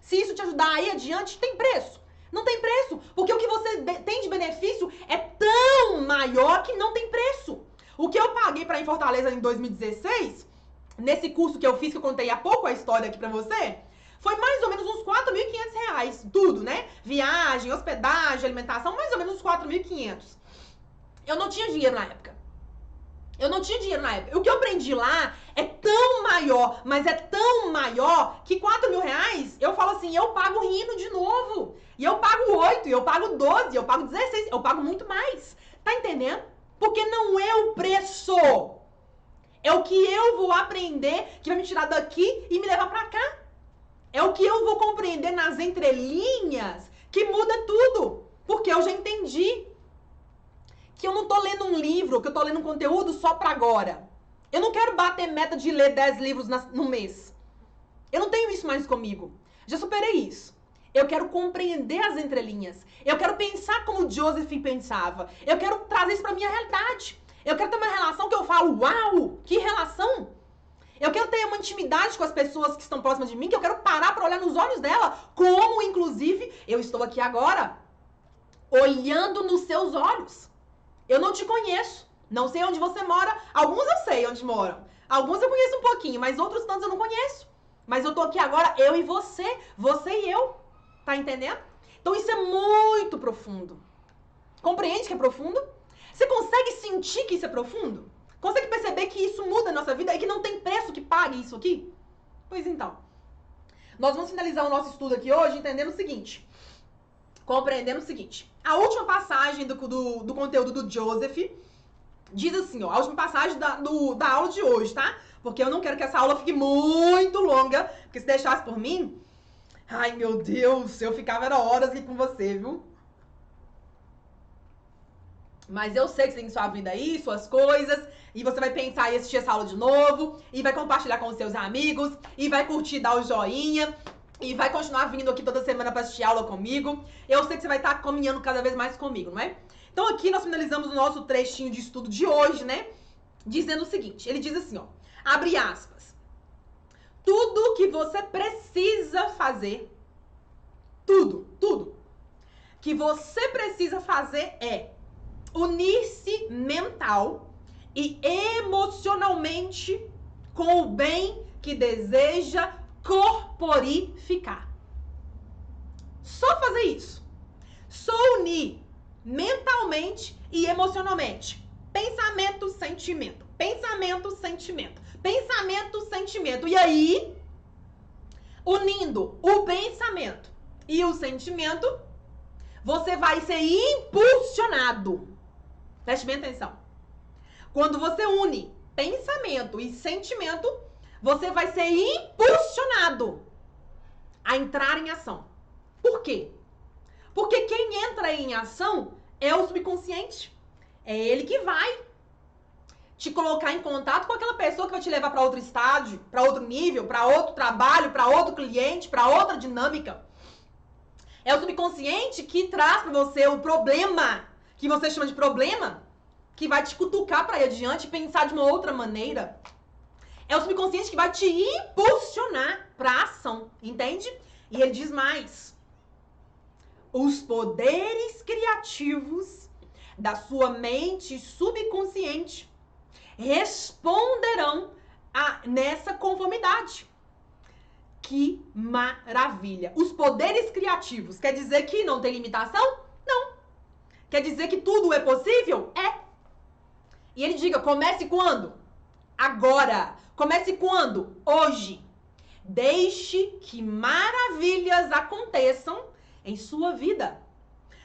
Se isso te ajudar a ir adiante, tem preço? Não tem preço, porque o que você tem de benefício é tão maior que não tem preço. O que eu paguei para ir em Fortaleza em 2016, nesse curso que eu fiz, que eu contei há pouco a história aqui pra você, foi mais ou menos uns R$4.500, tudo, né? Viagem, hospedagem, alimentação, mais ou menos uns 4.500. Eu não tinha dinheiro na época. O que eu aprendi lá é tão maior, mas é tão maior que R$4.000, eu falo assim, eu pago rindo de novo. E eu pago 8, eu pago 12, eu pago 16, eu pago muito mais. Tá entendendo? Porque não é o preço. É o que eu vou aprender que vai me tirar daqui e me levar pra cá. É o que eu vou compreender nas entrelinhas que muda tudo. Porque eu já entendi que eu não tô lendo um livro, que eu tô lendo um conteúdo só pra agora. Eu não quero bater meta de ler 10 livros no mês. Eu não tenho isso mais comigo. Já superei isso. Eu quero compreender as entrelinhas. Eu quero pensar como o Joseph pensava. Eu quero trazer isso pra minha realidade. Eu quero ter uma relação que eu falo, uau, que relação! Eu quero ter uma intimidade com as pessoas que estão próximas de mim, que eu quero parar pra olhar nos olhos dela, como, inclusive, eu estou aqui agora, olhando nos seus olhos. Eu não te conheço, não sei onde você mora, alguns eu sei onde moram, alguns eu conheço um pouquinho, mas outros tantos eu não conheço. Mas eu tô aqui agora, eu e você e eu, tá entendendo? Então isso é muito profundo. Compreende que é profundo? Você consegue sentir que isso é profundo? Consegue perceber que isso muda a nossa vida e que não tem preço que pague isso aqui? Pois então, nós vamos finalizar o nosso estudo aqui hoje entendendo o seguinte, compreendendo o seguinte. A última passagem do conteúdo do Joseph diz assim, ó, a última passagem da aula de hoje, tá? Porque eu não quero que essa aula fique muito longa, porque se deixasse por mim, ai meu Deus, eu ficava era horas aqui com você, viu? Mas eu sei que você tem sua vida aí, suas coisas, e você vai pensar em assistir essa aula de novo, e vai compartilhar com os seus amigos, e vai curtir, dar o joinha, e vai continuar vindo aqui toda semana pra assistir aula comigo. Eu sei que você vai estar caminhando cada vez mais comigo, não é? Então aqui nós finalizamos o nosso trechinho de estudo de hoje, né? Dizendo o seguinte, ele diz assim, ó, abre aspas, tudo que você precisa fazer, tudo que você precisa fazer é unir-se mental e emocionalmente com o bem que deseja corporificar. Só fazer isso. Só unir mentalmente e emocionalmente. Pensamento, sentimento. Pensamento, sentimento. Pensamento, sentimento. E aí, unindo o pensamento e o sentimento, você vai ser impulsionado. Preste bem atenção. Quando você une pensamento e sentimento, você vai ser impulsionado a entrar em ação. Por quê? Porque quem entra em ação é o subconsciente. É ele que vai te colocar em contato com aquela pessoa que vai te levar para outro estágio, para outro nível, para outro trabalho, para outro cliente, para outra dinâmica. É o subconsciente que traz para você o problema, que você chama de problema, que vai te cutucar para ir adiante e pensar de uma outra maneira. É o subconsciente que vai te impulsionar para a ação, entende? E ele diz mais. Os poderes criativos da sua mente subconsciente responderão nessa conformidade. Que maravilha! Os poderes criativos quer dizer que não tem limitação? Não. Quer dizer que tudo é possível? É. E ele diga, comece quando? Agora. Comece quando? Hoje. Deixe que maravilhas aconteçam em sua vida.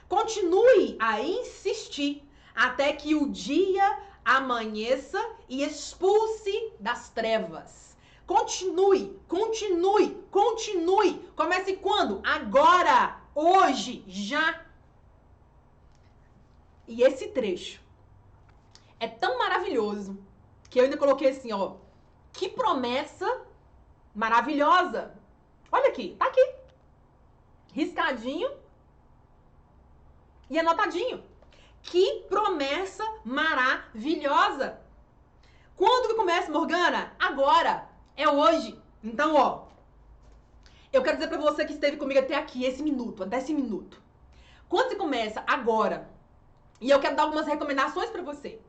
Continue a insistir até que o dia amanheça e expulse das trevas. Continue. Comece quando? Agora. hoje, já. E esse trecho é tão maravilhoso que eu ainda coloquei assim, ó, que promessa maravilhosa. Olha aqui, tá aqui. Riscadinho e anotadinho. Que promessa maravilhosa. Quando que começa, Morgana? Agora. É hoje. Então, ó, eu quero dizer pra você que esteve comigo até aqui, até esse minuto. Quando você começa agora, e eu quero dar algumas recomendações pra você.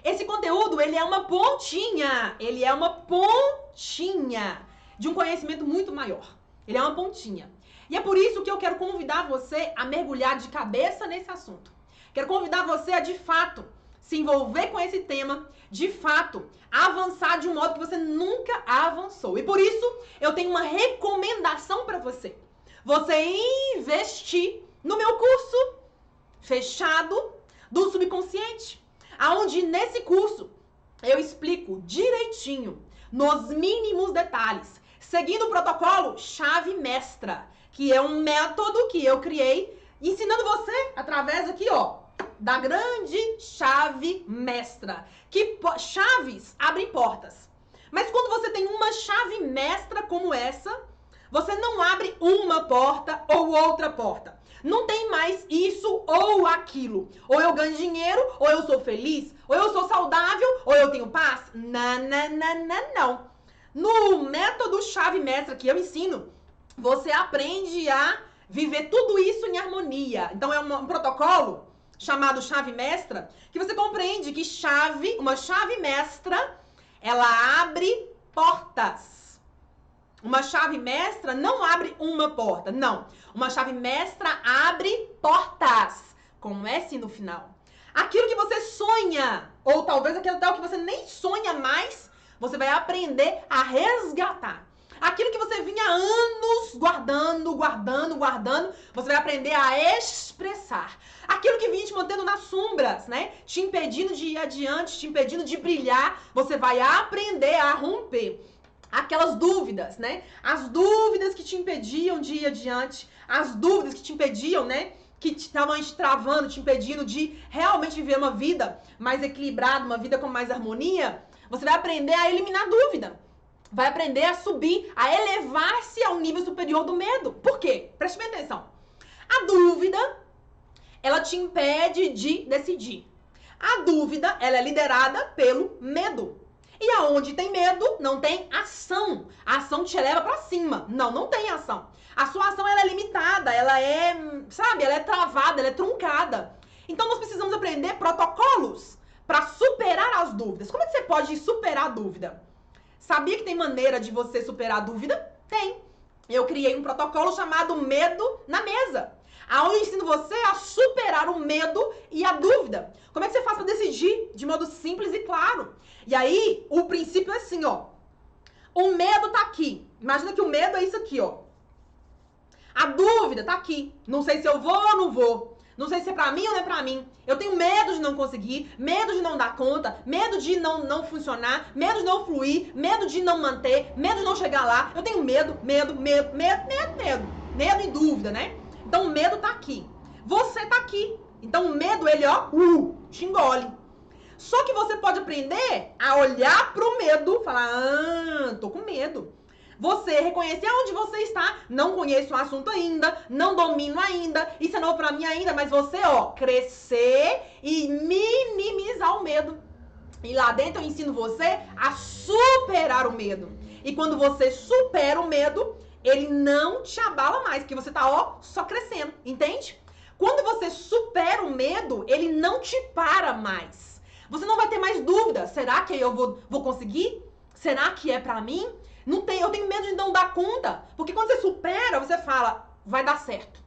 Esse conteúdo, ele é uma pontinha. Ele é uma pontinha de um conhecimento muito maior. Ele é uma pontinha. E é por isso que eu quero convidar você a mergulhar de cabeça nesse assunto. Quero convidar você a, de fato, se envolver com esse tema, de fato, avançar de um modo que você nunca avançou. E por isso, eu tenho uma recomendação para você. Você investir no meu curso fechado do subconsciente, aonde nesse curso eu explico direitinho, nos mínimos detalhes, seguindo o protocolo Chave Mestra, que é um método que eu criei, ensinando você através aqui, ó, da grande chave mestra. Que chaves abrem portas. Mas quando você tem uma chave mestra como essa, você não abre uma porta ou outra porta. Não tem mais isso ou aquilo. Ou eu ganho dinheiro, ou eu sou feliz, ou eu sou saudável, ou eu tenho paz. Não. No método chave mestra que eu ensino, você aprende a viver tudo isso em harmonia. Então é um protocolo chamado chave mestra, que você compreende que uma chave mestra, ela abre portas. Uma chave mestra não abre uma porta, não. Uma chave mestra abre portas, com um S no final. Aquilo que você sonha, ou talvez aquilo até o que você nem sonha mais, você vai aprender a resgatar. Aquilo que você vinha anos guardando, você vai aprender a expressar. Aquilo que vinha te mantendo nas sombras, né? Te impedindo de ir adiante, te impedindo de brilhar, você vai aprender a romper. Aquelas dúvidas, né? As dúvidas que te impediam de ir adiante, as dúvidas que te impediam, né? Que estavam te travando, te impedindo de realmente viver uma vida mais equilibrada, uma vida com mais harmonia. Você vai aprender a eliminar dúvida. Vai aprender a subir, a elevar-se ao nível superior do medo. Por quê? Preste bem atenção. A dúvida, ela te impede de decidir. A dúvida, ela é liderada pelo medo. E aonde tem medo, não tem ação. A ação te leva pra cima. Não tem ação. A sua ação, ela é limitada, ela é, sabe, ela é travada, ela é truncada. Então, nós precisamos aprender protocolos para superar as dúvidas. Como é que você pode superar a dúvida? Sabia que tem maneira de você superar a dúvida? Tem. Eu criei um protocolo chamado Medo na Mesa, aonde eu ensino você a superar o medo e a dúvida. Como é que você faz para decidir de modo simples e claro? E aí, o princípio é assim, ó. O medo tá aqui. Imagina que o medo é isso aqui, ó. A dúvida tá aqui. Não sei se eu vou ou não vou. Não sei se é pra mim ou não é pra mim. Eu tenho medo de não conseguir, medo de não dar conta, medo de não funcionar, medo de não fluir, medo de não manter, medo de não chegar lá. Eu tenho medo e dúvida, né? Então o medo tá aqui. Você tá aqui. Então o medo, ele, ó, te engole. Só que você pode aprender a olhar pro medo, falar, tô com medo. Você reconhecer onde você está, não conheço o assunto ainda, não domino ainda, isso é novo pra mim ainda, mas você, ó, crescer e minimizar o medo. E lá dentro eu ensino você a superar o medo. E quando você supera o medo, ele não te abala mais, porque você tá, ó, só crescendo, entende? Quando você supera o medo, ele não te para mais. Você não vai ter mais dúvida, será que eu vou conseguir? Será que é pra mim? Eu tenho medo de não dar conta. Porque quando você supera, você fala, vai dar certo.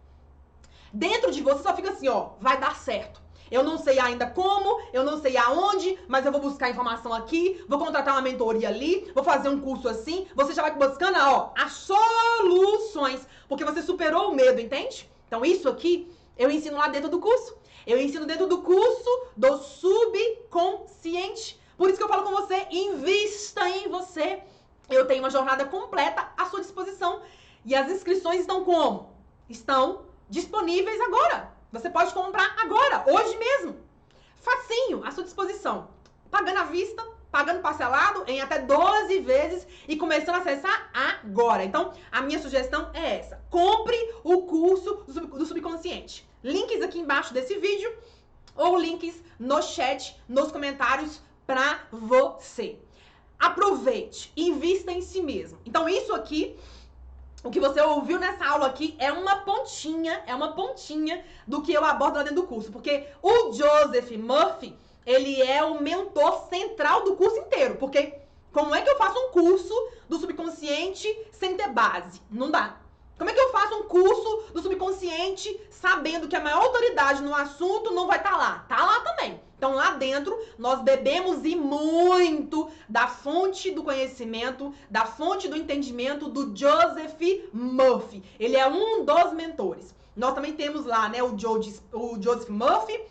Dentro de você só fica assim, ó, vai dar certo. Eu não sei ainda como, eu não sei aonde, mas eu vou buscar informação aqui, vou contratar uma mentoria ali, vou fazer um curso assim. Você já vai buscando, ó, as soluções. Porque você superou o medo, entende? Então isso aqui eu ensino lá dentro do curso. Eu ensino dentro do curso do subconsciente. Por isso que eu falo com você, invista em você. Eu tenho uma jornada completa à sua disposição. E as inscrições estão como? Estão disponíveis agora. Você pode comprar agora, hoje mesmo. Facinho, à sua disposição. Pagando à vista, pagando parcelado em até 12 vezes e começando a acessar agora. Então, a minha sugestão é essa. Compre o curso do subconsciente. Links aqui embaixo desse vídeo ou links no chat, nos comentários para você. Aproveite, invista em si mesmo. Então, isso aqui, o que você ouviu nessa aula aqui é uma pontinha do que eu abordo lá dentro do curso. Porque o Joseph Murphy, ele é o mentor central do curso inteiro. Porque como é que eu faço um curso do subconsciente sem ter base? Não dá. Como é que eu faço um curso do subconsciente sabendo que a maior autoridade no assunto não vai estar lá? Tá lá também. Então, lá dentro, nós bebemos e muito da fonte do conhecimento, da fonte do entendimento do Joseph Murphy. Ele é um dos mentores. Nós também temos lá, né, o Joseph Murphy,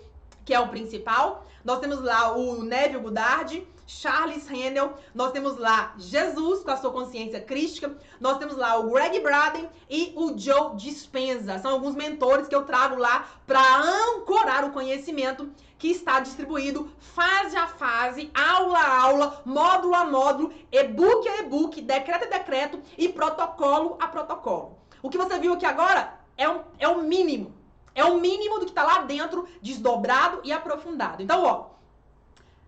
que é o principal. Nós temos lá o Neville Goddard, Charles Haanel, nós temos lá Jesus com a sua consciência crística, nós temos lá o Greg Braden e o Joe Dispenza. São alguns mentores que eu trago lá para ancorar o conhecimento que está distribuído fase a fase, aula a aula, módulo a módulo, e-book a e-book, decreto a decreto e protocolo a protocolo. O que você viu aqui agora é o mínimo. É o mínimo do que está lá dentro, desdobrado e aprofundado. Então, ó,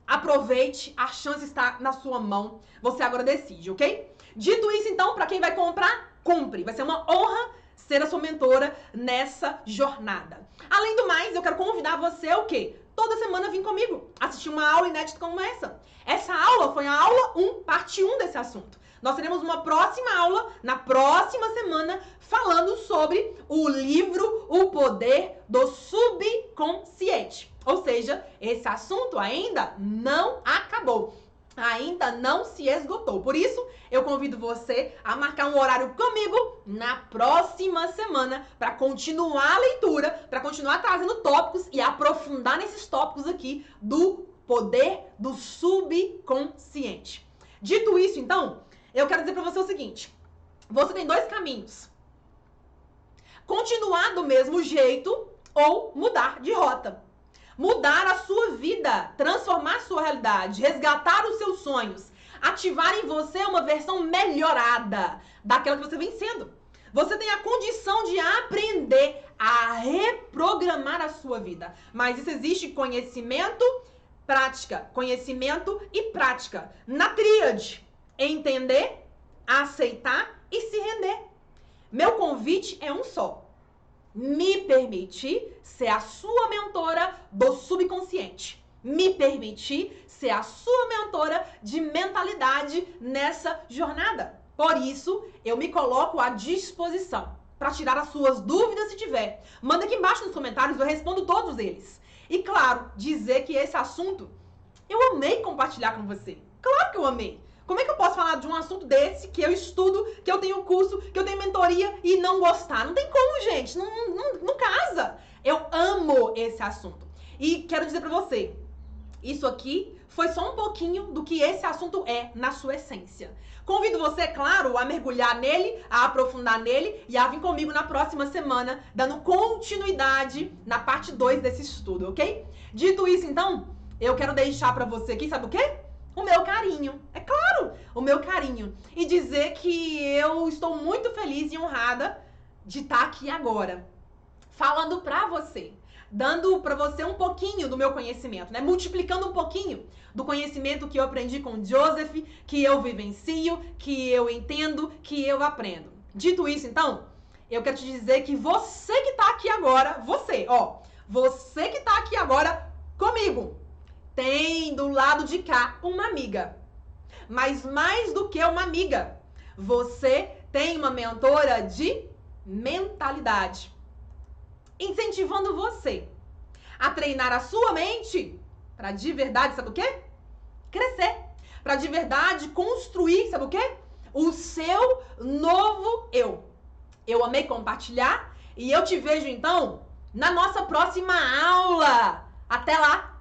aproveite, a chance está na sua mão. Você agora decide, ok? Dito isso, então, para quem vai comprar, compre. Vai ser uma honra ser a sua mentora nessa jornada. Além do mais, eu quero convidar você o quê? Toda semana vir comigo, assistir uma aula inédita como essa. Essa aula foi a aula 1, parte 1 desse assunto. Nós teremos uma próxima aula, na próxima semana, falando sobre o livro O Poder do Subconsciente. Ou seja, esse assunto ainda não acabou. Ainda não se esgotou. Por isso, eu convido você a marcar um horário comigo na próxima semana para continuar a leitura, para continuar trazendo tópicos e aprofundar nesses tópicos aqui do poder do subconsciente. Dito isso, então, eu quero dizer para você o seguinte. Você tem dois caminhos. Continuar do mesmo jeito ou mudar de rota. Mudar a sua vida, transformar a sua realidade, resgatar os seus sonhos, ativar em você uma versão melhorada daquela que você vem sendo. Você tem a condição de aprender a reprogramar a sua vida. Mas isso existe conhecimento, prática. Conhecimento e prática. Na tríade, entender, aceitar e se render. Meu convite é um só. Me permitir ser a sua mentora do subconsciente. Me permitir ser a sua mentora de mentalidade nessa jornada. Por isso, eu me coloco à disposição para tirar as suas dúvidas se tiver. Manda aqui embaixo nos comentários, eu respondo todos eles. E claro, dizer que esse assunto eu amei compartilhar com você. Claro que eu amei. Como é que eu posso falar de um assunto desse, que eu estudo, que eu tenho curso, que eu tenho mentoria e não gostar? Não tem como, gente. Não casa. Eu amo esse assunto. E quero dizer pra você, isso aqui foi só um pouquinho do que esse assunto é na sua essência. Convido você, claro, a mergulhar nele, a aprofundar nele e a vir comigo na próxima semana, dando continuidade na parte 2 desse estudo, ok? Dito isso, então, eu quero deixar pra você aqui, sabe o quê? O meu carinho, é claro, o meu carinho. E dizer que eu estou muito feliz e honrada de estar aqui agora, falando pra você, dando pra você um pouquinho do meu conhecimento, né? Multiplicando um pouquinho do conhecimento que eu aprendi com Joseph, que eu vivencio, que eu entendo, que eu aprendo. Dito isso, então, eu quero te dizer que você que tá aqui agora, você que tá aqui agora comigo, tem do lado de cá uma amiga. Mas mais do que uma amiga, você tem uma mentora de mentalidade. Incentivando você a treinar a sua mente para de verdade, sabe o quê? Crescer. Para de verdade construir, sabe o quê? O seu novo eu. Eu amei compartilhar e eu te vejo então na nossa próxima aula. Até lá!